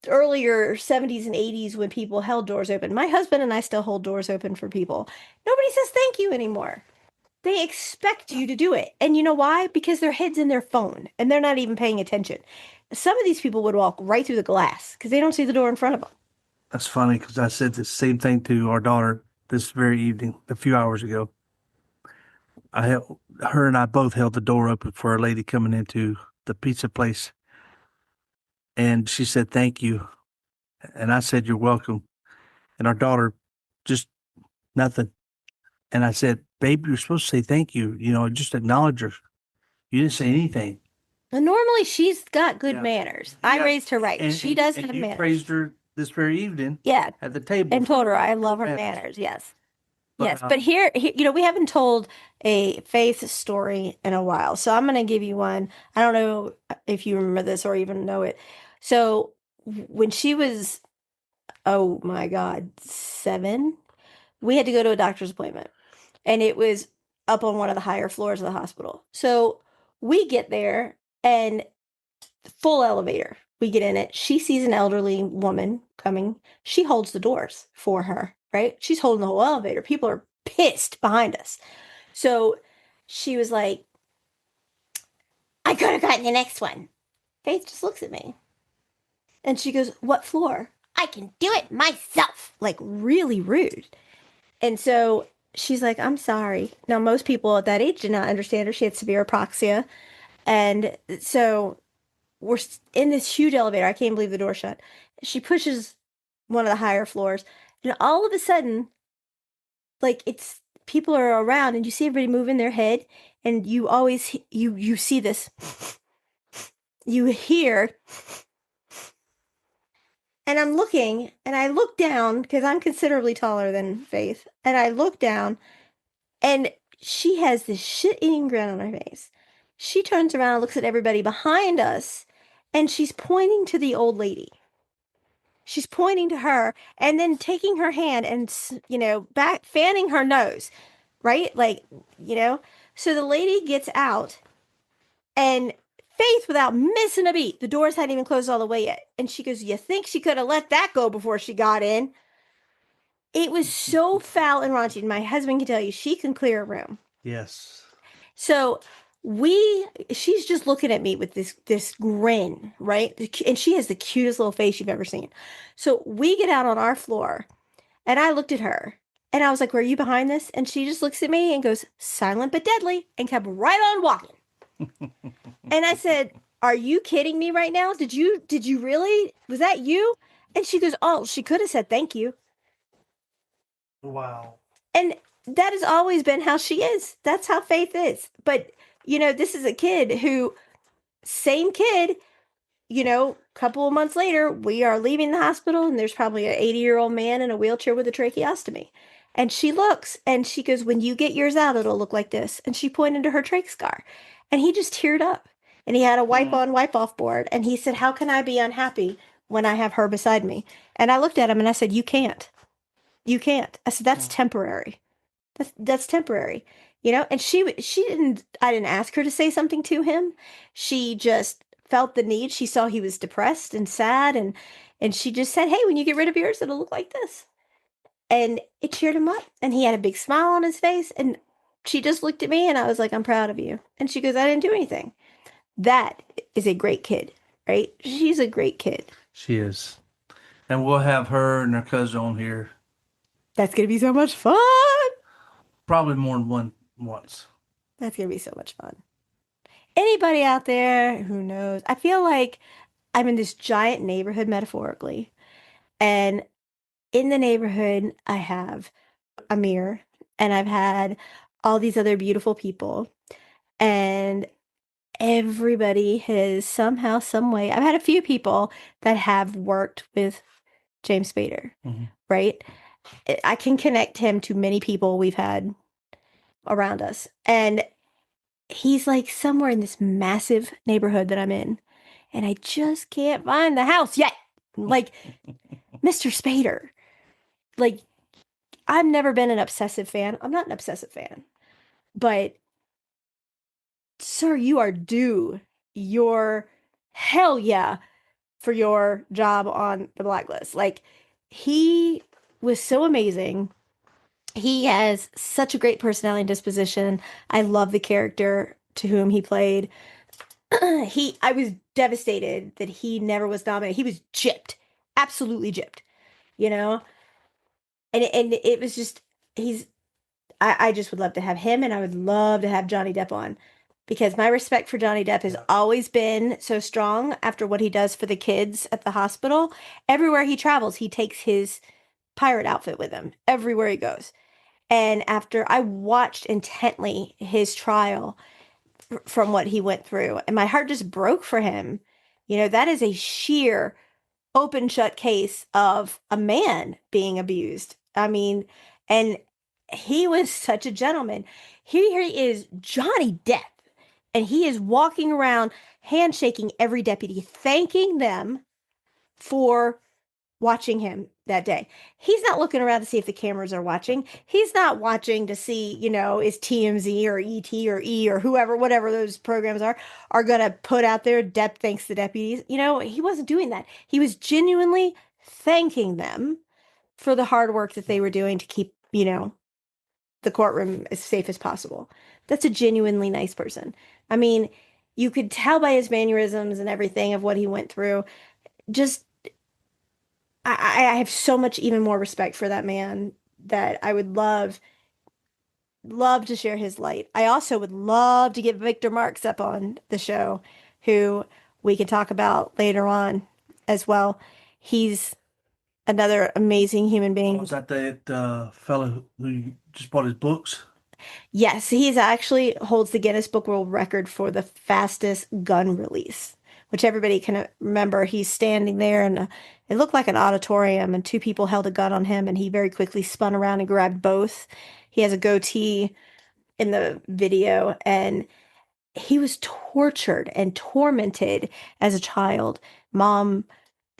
earlier 70s and 80s when people held doors open. My husband and I still hold doors open for people. Nobody says thank you anymore. They expect you to do it. And you know why? Because their head's in their phone and they're not even paying attention. Some of these people would walk right through the glass because they don't see the door in front of them. That's funny because I said the same thing to our daughter this very evening, a few hours ago. Her and I both held the door open for a lady coming into the pizza place, and she said thank you, and I said you're welcome, and our daughter just nothing, and I said, babe, you're supposed to say thank you, just acknowledge her. You didn't say anything. And normally she's got good Yeah. manners. I Yeah, raised her right. and She does and have you manners. praised her this very evening Yeah. at the table And told her I for love her manners. manners. Yes. But Yes. But we haven't told a faith story in a while. So I'm going to give you one. I don't know if you remember this or even know it. So when she was, oh my God, 7, we had to go to a doctor's appointment and it was up on one of the higher floors of the hospital. So we get there and full elevator. We get in it. She sees an elderly woman coming. She holds the doors for her, right? She's holding the whole elevator. People are pissed behind us. So she was like, I could have gotten the next one. Faith just looks at me and she goes, what floor? I can do it myself. Like, really rude. And so she's like, I'm sorry. Now, most people at that age did not understand her. She had severe apraxia. And so we're in this huge elevator. I can't believe the door shut. She pushes one of the higher floors, and all of a sudden, like it's people are around, and you see everybody moving their head, and you always you see this, you hear, and I'm looking, and I look down because I'm considerably taller than Faith, and I look down, and she has this shit-eating grin on her face. She turns around and looks at everybody behind us, and she's pointing to the old lady. She's pointing to her and then taking her hand and, back fanning her nose, right? Like, you know. So the lady gets out and Faith, without missing a beat, the doors hadn't even closed all the way yet. And she goes, you think she could have let that go before she got in? It was so foul and raunchy. My husband can tell you, she can clear a room. yes. So she's just looking at me with this grin, right? And she has the cutest little face you've ever seen. So we get out on our floor and I looked at her and I was like, were you behind this? And she just looks at me and goes, silent but deadly, and kept right on walking. And I said, are you kidding me right now? Did you really? Was that you? And she goes, oh, she could have said thank you. Wow. And that has always been how she is. That's how Faith is. But, this is a kid who, same kid, couple of months later, we are leaving the hospital and there's probably an 80-year-old man in a wheelchair with a tracheostomy. And she looks and she goes, when you get yours out, it'll look like this. And she pointed to her trach scar. And he just teared up. And he had a wipe on, wipe off board. And he said, how can I be unhappy when I have her beside me? And I looked at him and I said, you can't. You can't. I said, that's temporary. That's temporary. And she didn't, I didn't ask her to say something to him. She just felt the need. She saw he was depressed and sad and she just said, hey, when you get rid of yours, it'll look like this. And it cheered him up and he had a big smile on his face and she just looked at me and I was like, I'm proud of you. And she goes, I didn't do anything. That is a great kid, right? She's a great kid. She is. And we'll have her and her cousin on here That's going to be so much fun. probably more than once. That's going to be so much fun. Anybody out there who knows, I feel like I'm in this giant neighborhood metaphorically. And in the neighborhood, I have Amir and I've had all these other beautiful people. And everybody has somehow, some way, I've had a few people that have worked with James Spader, right? I can connect him to many people we've had around us. And he's like somewhere in this massive neighborhood that I'm in. And I just can't find the house yet. Like, Mr. Spader. Like, I've never been an obsessive fan. I'm not an obsessive fan. But, sir, you are due your hell yeah for your job on the Blacklist. Like, he was so amazing. He has such a great personality and disposition. I love the character to whom he played. I was devastated that he never was nominated. He was gypped, absolutely gypped, you know? And it was just, he's, I just would love to have him, and I would love to have Johnny Depp on, because my respect for Johnny Depp has Yeah. always been so strong after what he does for the kids at the hospital. Everywhere he travels, he takes his pirate outfit with him everywhere he goes. And after I watched intently his trial from what he went through, and my heart just broke for him. You know, that is a sheer open shut case of a man being abused. I mean, and he was such a gentleman. Here he is, Johnny Depp, and he is walking around handshaking every deputy, thanking them for watching him that day. He's not looking around to see if the cameras are watching. He's not watching to see, you know, is TMZ or ET or E or whoever, whatever those programs are going to put out there, Depp thanks the deputies. You know, he wasn't doing that. He was genuinely thanking them for the hard work that they were doing to keep, you know, the courtroom as safe as possible. That's a genuinely nice person. I mean, you could tell by his mannerisms and everything of what he went through. Just I have so much even more respect for that man that I would love to share his light. I also would love to get Victor Marks up on the show, who we can talk about later on as well. He's another amazing human being. Was that that fellow who just bought his books? Yes, he's actually holds the Guinness Book World Record for the fastest gun release, which everybody can remember. He's standing there and it looked like an auditorium, and two people held a gun on him, and he very quickly spun around and grabbed both. He has a goatee in the video, and he was tortured and tormented as a child. Mom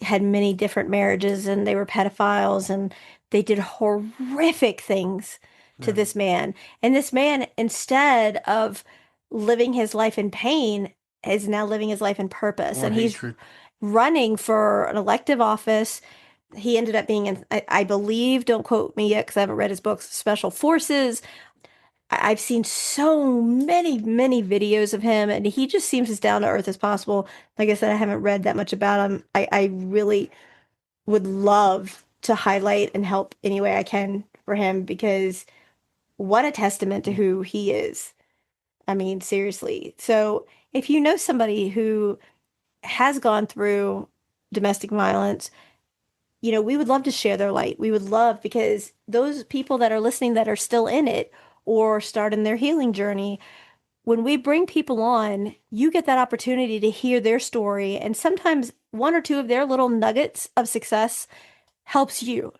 had many different marriages, and they were pedophiles, and they did horrific things to Yeah. this man. And this man, instead of living his life in pain, is now living his life in purpose. Or And he's hatred. running for an elective office. He ended up being in, I believe, don't quote me yet because I haven't read his books, Special Forces. I've seen so many videos of him, and he just seems as down to earth as possible. Like I said, I haven't read that much about him. I really would love to highlight and help any way I can for him, because what a testament to who he is. I mean, seriously. So if you know somebody who has gone through domestic violence, you know, we would love to share their light. We would love, because those people that are listening that are still in it or starting their healing journey, when we bring people on, you get that opportunity to hear their story. And sometimes one or two of their little nuggets of success helps you.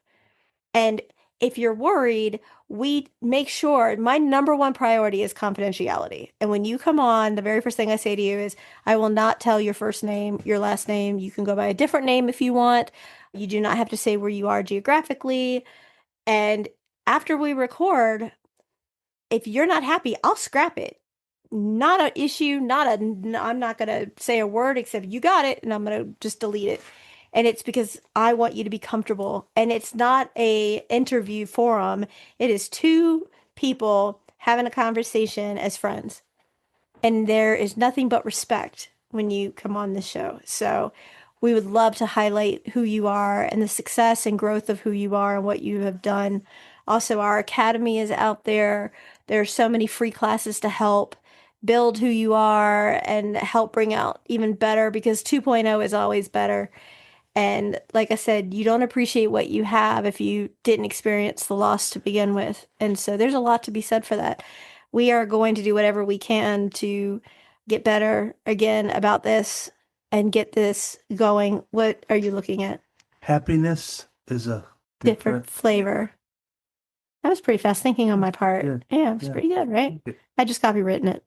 And if you're worried, we make sure my number one priority is confidentiality. And when you come on, the very first thing I say to you is, I will not tell your first name, your last name. You can go by a different name if you want. You do not have to say where you are geographically. And after we record, if you're not happy, I'll scrap it. Not an issue, I'm not going to say a word except you got it, and I'm going to just delete it. And it's because I want you to be comfortable. And it's not a interview forum. It is two people having a conversation as friends. And there is nothing but respect when you come on the show. So we would love to highlight who you are and the success and growth of who you are and what you have done. Also, our academy is out there. There are so many free classes to help build who you are and help bring out even better, because 2.0 is always better. And like I said, you don't appreciate what you have if you didn't experience the loss to begin with. And so there's a lot to be said for that. We are going to do whatever we can to get better again about this and get this going. What are you looking at? Happiness is a Different flavor. That was pretty fast thinking on my part. Good. Yeah, it's Yeah. pretty good, right? Good. I just copywritten it.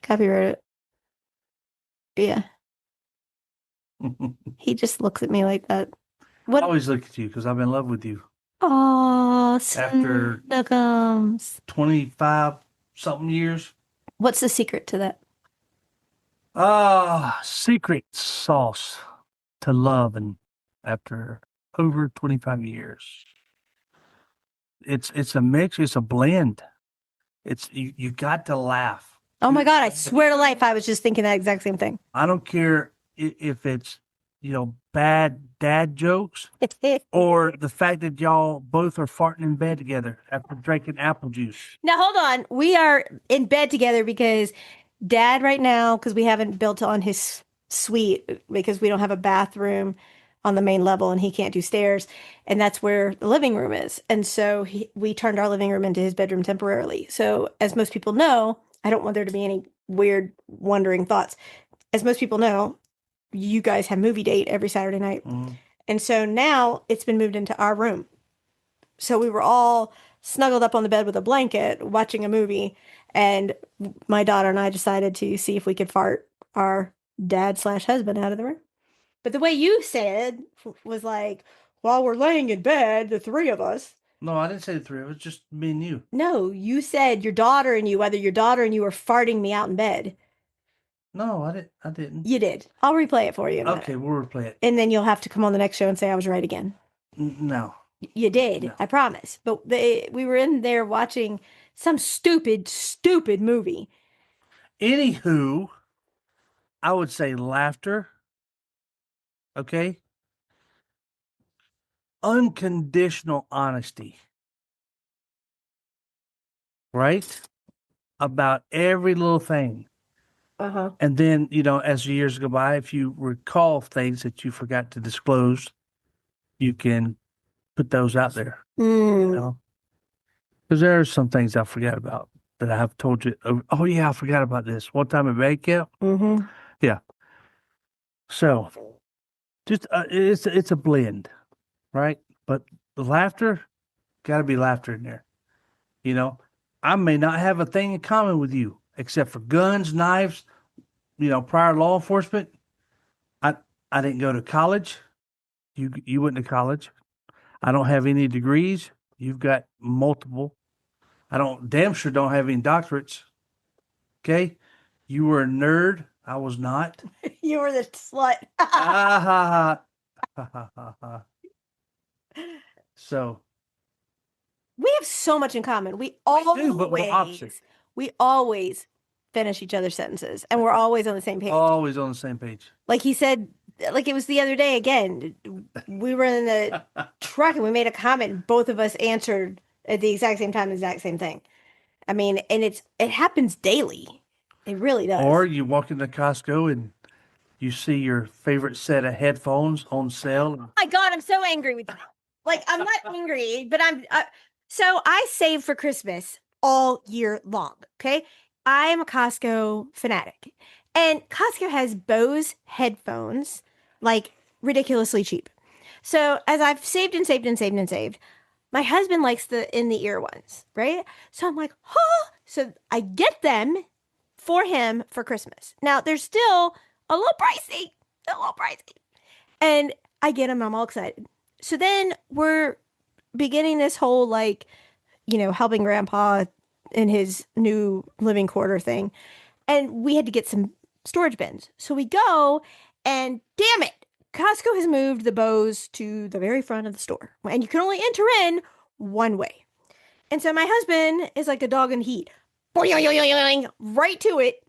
Copyright it. Yeah. He just looks at me like that. I What? always look at you because I'm in love with you. Oh, After snuggums. 25 something years. What's the secret to that? Secret sauce. to love and after over 25 years. It's a mix, it's a blend. It's you got to laugh. Oh my God, I swear to life, I was just thinking that exact same thing. I don't care if it's, bad dad jokes or the fact that y'all both are farting in bed together after drinking apple juice. Now, hold on. We are in bed together because Dad, right now, because we haven't built on his suite because we don't have a bathroom on the main level and he can't do stairs. And that's where the living room is. And so we turned our living room into his bedroom temporarily. So, as most people know, I don't want there to be any weird, wondering thoughts. As most people know, you guys have movie date every Saturday night. Mhm. And so now it's been moved into our room. So we were all snuggled up on the bed with a blanket watching a movie. And my daughter and I decided to see if we could fart our dad/husband out of the room. But the way you said was like, while we're laying in bed, the three of us. No, I didn't say the three. It was just me and you. No, you said your daughter and you, whether your daughter and you were farting me out in bed. No, I didn't. You did. I'll replay it for you in a minute. Okay, we'll replay it. And then you'll have to come on the next show and say I was right again. No. You did. No. I promise. But we were in there watching some stupid, stupid movie. Anywho, I would say laughter. Okay. Unconditional honesty. Right? About every little thing. Uh-huh. And then, as the years go by, if you recall things that you forgot to disclose, you can put those out there. Mm. Because there are some things I forgot about that I have told you. Oh, yeah, I forgot about this. One time at band camp. Mm-hmm. Yeah. So, just it's a blend, right? But the laughter, got to be laughter in there. I may not have a thing in common with you except for guns, knives, prior law enforcement. I didn't go to college. You went to college. I don't have any degrees. You've got multiple. I damn sure don't have any doctorates. Okay. You were a nerd. I was not. You were the slut. So we have so much in common. We do, but we're opposite. We always finish each other's sentences and we're always on the same page. Always on the same page. Like he said, like it was the other day again, we were in the truck and we made a comment and both of us answered at the exact same time, the exact same thing. I mean, and it happens daily. It really does. Or you walk into Costco and you see your favorite set of headphones on sale. Oh my God, I'm so angry with you. Like, I'm not angry, but so I save for Christmas all year long. Okay. I'm a Costco fanatic and Costco has Bose headphones, like ridiculously cheap. So as I've saved and saved and saved and saved, my husband likes the in the ear ones, right? So I'm like, oh, so I get them for him for Christmas. Now they're still a little pricey, and I get them. I'm all excited. So then we're beginning this whole helping Grandpa in his new living quarter thing, and we had to get some storage bins. So we go, and damn it, Costco has moved the Bose to the very front of the store, and you can only enter in one way. And so my husband is like a dog in heat, right to it,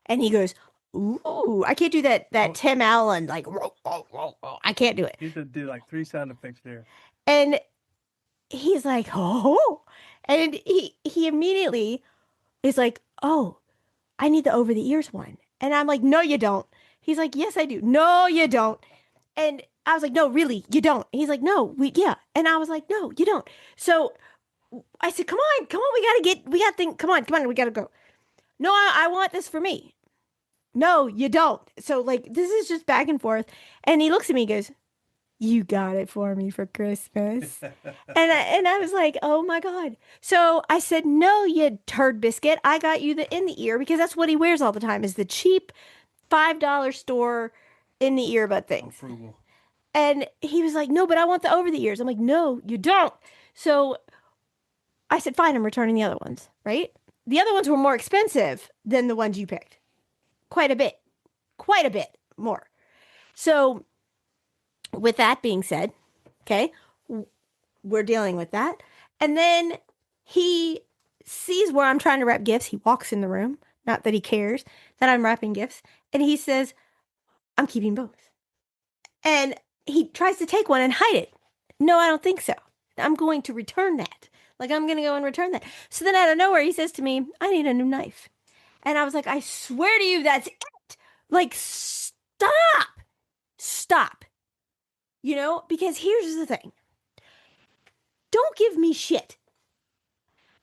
and he goes, "Ooh, I can't do that Tim Allen I can't do it." You should do like 3 sound effects there. And he's like, "Oh," and he immediately is like, "Oh, I need the over the ears one," and I'm like, "No, you don't." He's like, "Yes, I do." "No, you don't." And I was like, "No, really, you don't." He's like, "No, yeah." And I was like, "No, you don't." So I said, come on, we gotta think, come on, we gotta go. "No, I want this for me." "No, you don't." So this is just back and forth. And he looks at me and goes, "You got it for me for Christmas." and I was like, oh my God. So I said, "No, you turd biscuit. I got you the in the ear," because that's what he wears all the time, is the cheap $5 store in the earbud things. Approval. And he was like, "No, but I want the over the ears." I'm like, "No, you don't." So I said, "Fine, I'm returning the other ones," right? The other ones were more expensive than the ones you picked. Quite a bit more. So with that being said, okay, we're dealing with that. And then he sees where I'm trying to wrap gifts. He walks in the room, not that he cares that I'm wrapping gifts. And he says, I'm keeping both. And he tries to take one and hide it. No, I don't think so. I'm going to return that. Like, I'm going to go and return that. So then out of nowhere, he says to me, I need a new knife. And I was like, I swear to you, that's it. Like, stop. Stop. You know, because here's the thing, don't give me shit.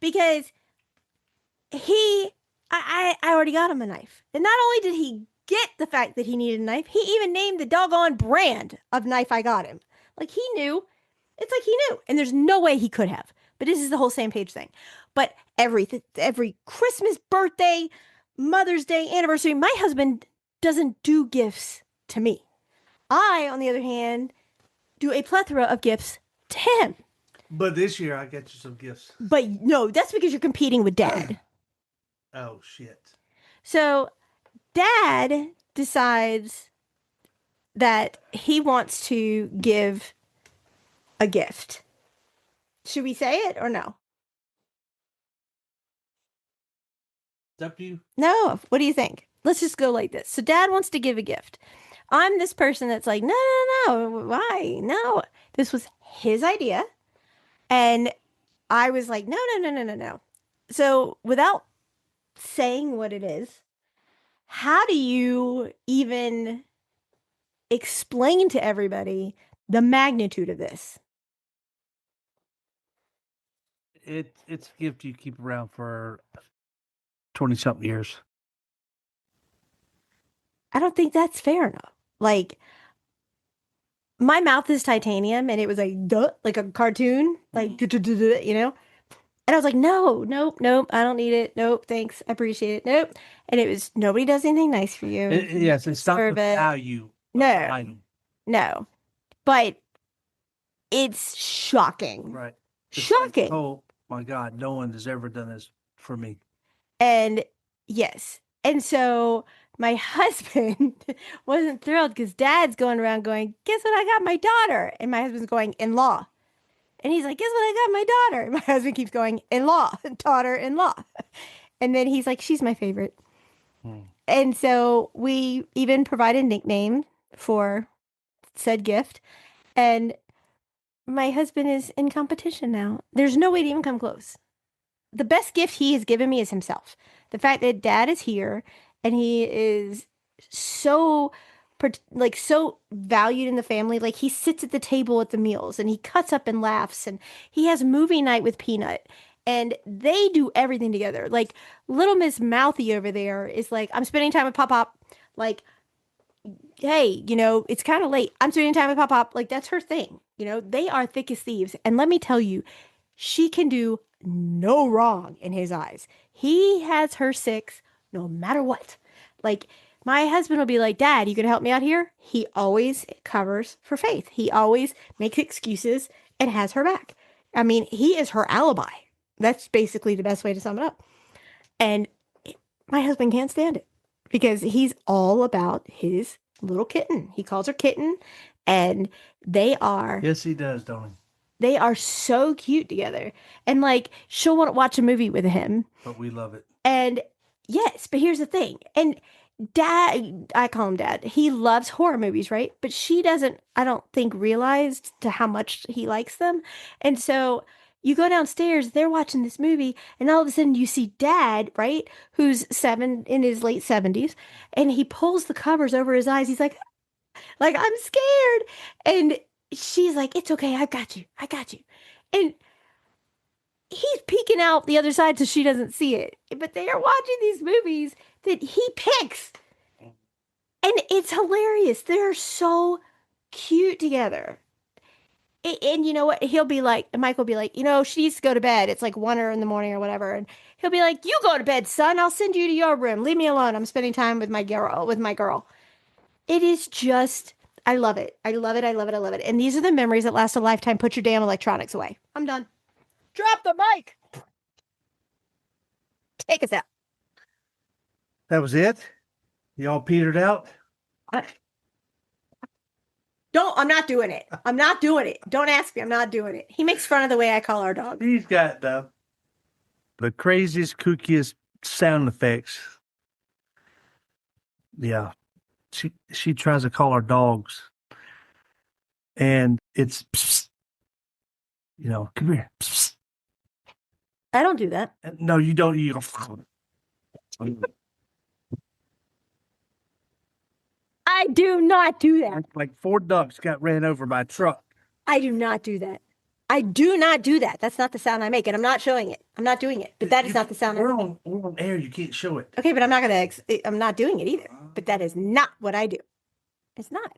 Because I already got him a knife. And not only did he get the fact that he needed a knife, he even named the doggone brand of knife I got him. Like, he knew. It's like he knew. And there's no way he could have. But this is the whole same page thing. But every Christmas, birthday, Mother's Day, anniversary, my husband doesn't do gifts to me. I, on the other hand, do a plethora of gifts to him. But this year I got you some gifts. But no, that's because you're competing with dad. Oh shit. So dad decides that he wants to give a gift. Should we say it or no? It's up to you. No. What do you think? Let's just go like this. So dad wants to give a gift. I'm this person that's like, no, no, no. Why? No. This was his idea. And I was like, no, no, no, no, no, no. So without saying what it is, how do you even explain to everybody the magnitude of this? It's a gift you keep around for 20-something years. I don't think that's fair enough. Like, my mouth is titanium, and it was like, duh, like a cartoon, like, you know? And I was like, no, nope, nope, I don't need it. Nope, thanks. I appreciate it. Nope. And it was, nobody does anything nice for you. Yes, it's not the Deserve it. value of the No, item. no. But it's shocking. Right. It's like, Shocking. oh my God, no one has ever done this for me. And yes. And so my husband wasn't thrilled because dad's going around going, guess what I got my daughter? And my husband's going, in law. And he's like, guess what I got my daughter? And my husband keeps going, in law, daughter in law. And then he's like, she's my favorite. And so we even provide a nickname for said gift. And my husband is in competition now. There's no way to even come close. The best gift he has given me is himself. The fact that dad is here and he is so so valued in the family. Like, he sits at the table at the meals and he cuts up and laughs, and he has movie night with Peanut, and they do everything together. Like, little Miss Mouthy over there is like, I'm spending time with Pop Pop. Like, hey, it's kind of late. I'm spending time with Pop Pop. Like, that's her thing. They are thick as thieves. And let me tell you, she can do no wrong in his eyes. He has her six no matter what. Like, my husband will be like, Dad, you gonna help me out here? He always covers for Faith. He always makes excuses and has her back. I mean, he is her alibi. That's basically the best way to sum it up. And my husband can't stand it because he's all about his little kitten. He calls her Kitten, and they are Yes, he does, don't he? they are so cute together. And like, she'll want to watch a movie with him. But we love it. And yes, but here's the thing. And dad, I call him dad. He loves horror movies, right? But she doesn't, I don't think, realized to how much he likes them. And so you go downstairs, they're watching this movie, and all of a sudden you see dad, right? Who's in his late 70s, and he pulls the covers over his eyes. He's like, I'm scared. And she's like, it's okay. I got you. I got you. And he's peeking out the other side so she doesn't see it. But they are watching these movies that he picks. And it's hilarious. They're so cute together. And you know what? He'll be like, Mike will be like, she needs to go to bed. It's like 1 in the morning or whatever. And he'll be like, you go to bed, son. I'll send you to your room. Leave me alone. I'm spending time with my girl. It is just, I love it. I love it. I love it. I love it. And these are the memories that last a lifetime. Put your damn electronics away. I'm done. Drop the mic. Take us out. That was it? Y'all petered out? I'm not doing it. I'm not doing it. Don't ask me. I'm not doing it. He makes fun of the way I call our dog. He's got the craziest, kookiest sound effects. Yeah. She tries to call our dogs. And it's, psst, come here. Psst. I don't do that. No, you don't. You I do not do that. like 4 ducks got ran over by a truck. I do not do that. I do not do that. That's not the sound I make, and I'm not showing it. I'm not doing it. But that is not the sound I We're make. on air. You can't show it. Okay, but I'm not gonna. I'm not doing it either. But that is not what I do. It's not.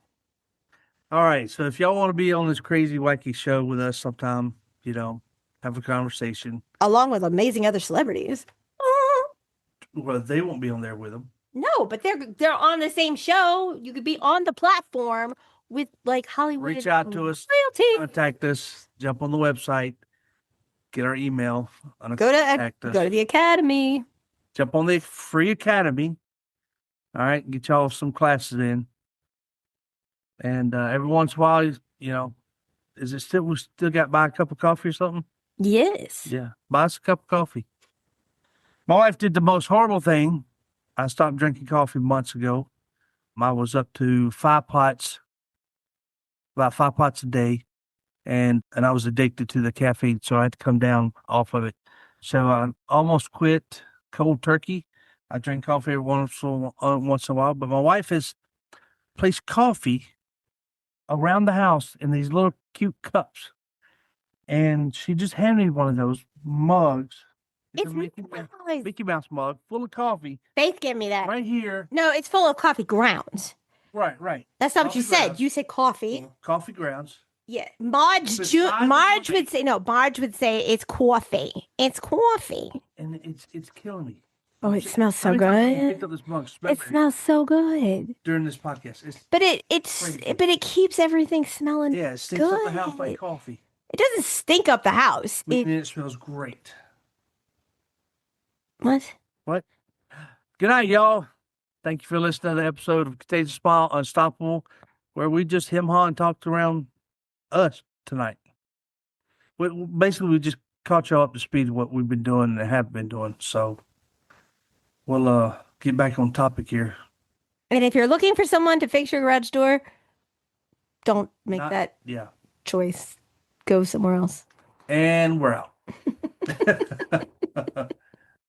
All right. So if y'all want to be on this crazy, wacky show with us sometime, have a conversation. Along with amazing other celebrities. Well, they won't be on there with them. No, but they're on the same show. You could be on the platform with like Hollywood. Reach out to us, royalty. contact us, jump on the website, get our email. Go to the academy. Jump on the free academy. All right, get y'all some classes in. And every once in a while, is it we still got to buy a cup of coffee or something? Yes. Yeah, buy us a cup of coffee. My wife did the most horrible thing. I stopped drinking coffee months ago. I was up to 5 pots, about 5 pots a day, and I was addicted to the caffeine, so I had to come down off of it. So I almost quit cold turkey. I drink coffee every once in a while, but my wife has placed coffee around the house in these little cute cups, and she just handed me one of those mugs. It's Mickey Mouse mug full of coffee. Faith gave me that. Right here. No, it's full of coffee grounds. Right. That's not what you said. You said coffee. Coffee grounds. Yeah. Marge would say no. Marge would say it's coffee. It's coffee. And it's killing me. Oh, it smells so Every time I good. picked up this mug, It smells so good. during this podcast. But it keeps everything smelling. Yeah, it stinks up the house like coffee. It doesn't stink up the house. It smells great. What? Good night, y'all. Thank you for listening to the episode of Contagious Smile Unstoppable, where we just him-haw and talked around us tonight. Basically, we just caught y'all up to speed of what we've been doing and have been doing. So we'll get back on topic here. And if you're looking for someone to fix your garage door, don't make that choice. Go somewhere else. And we're out.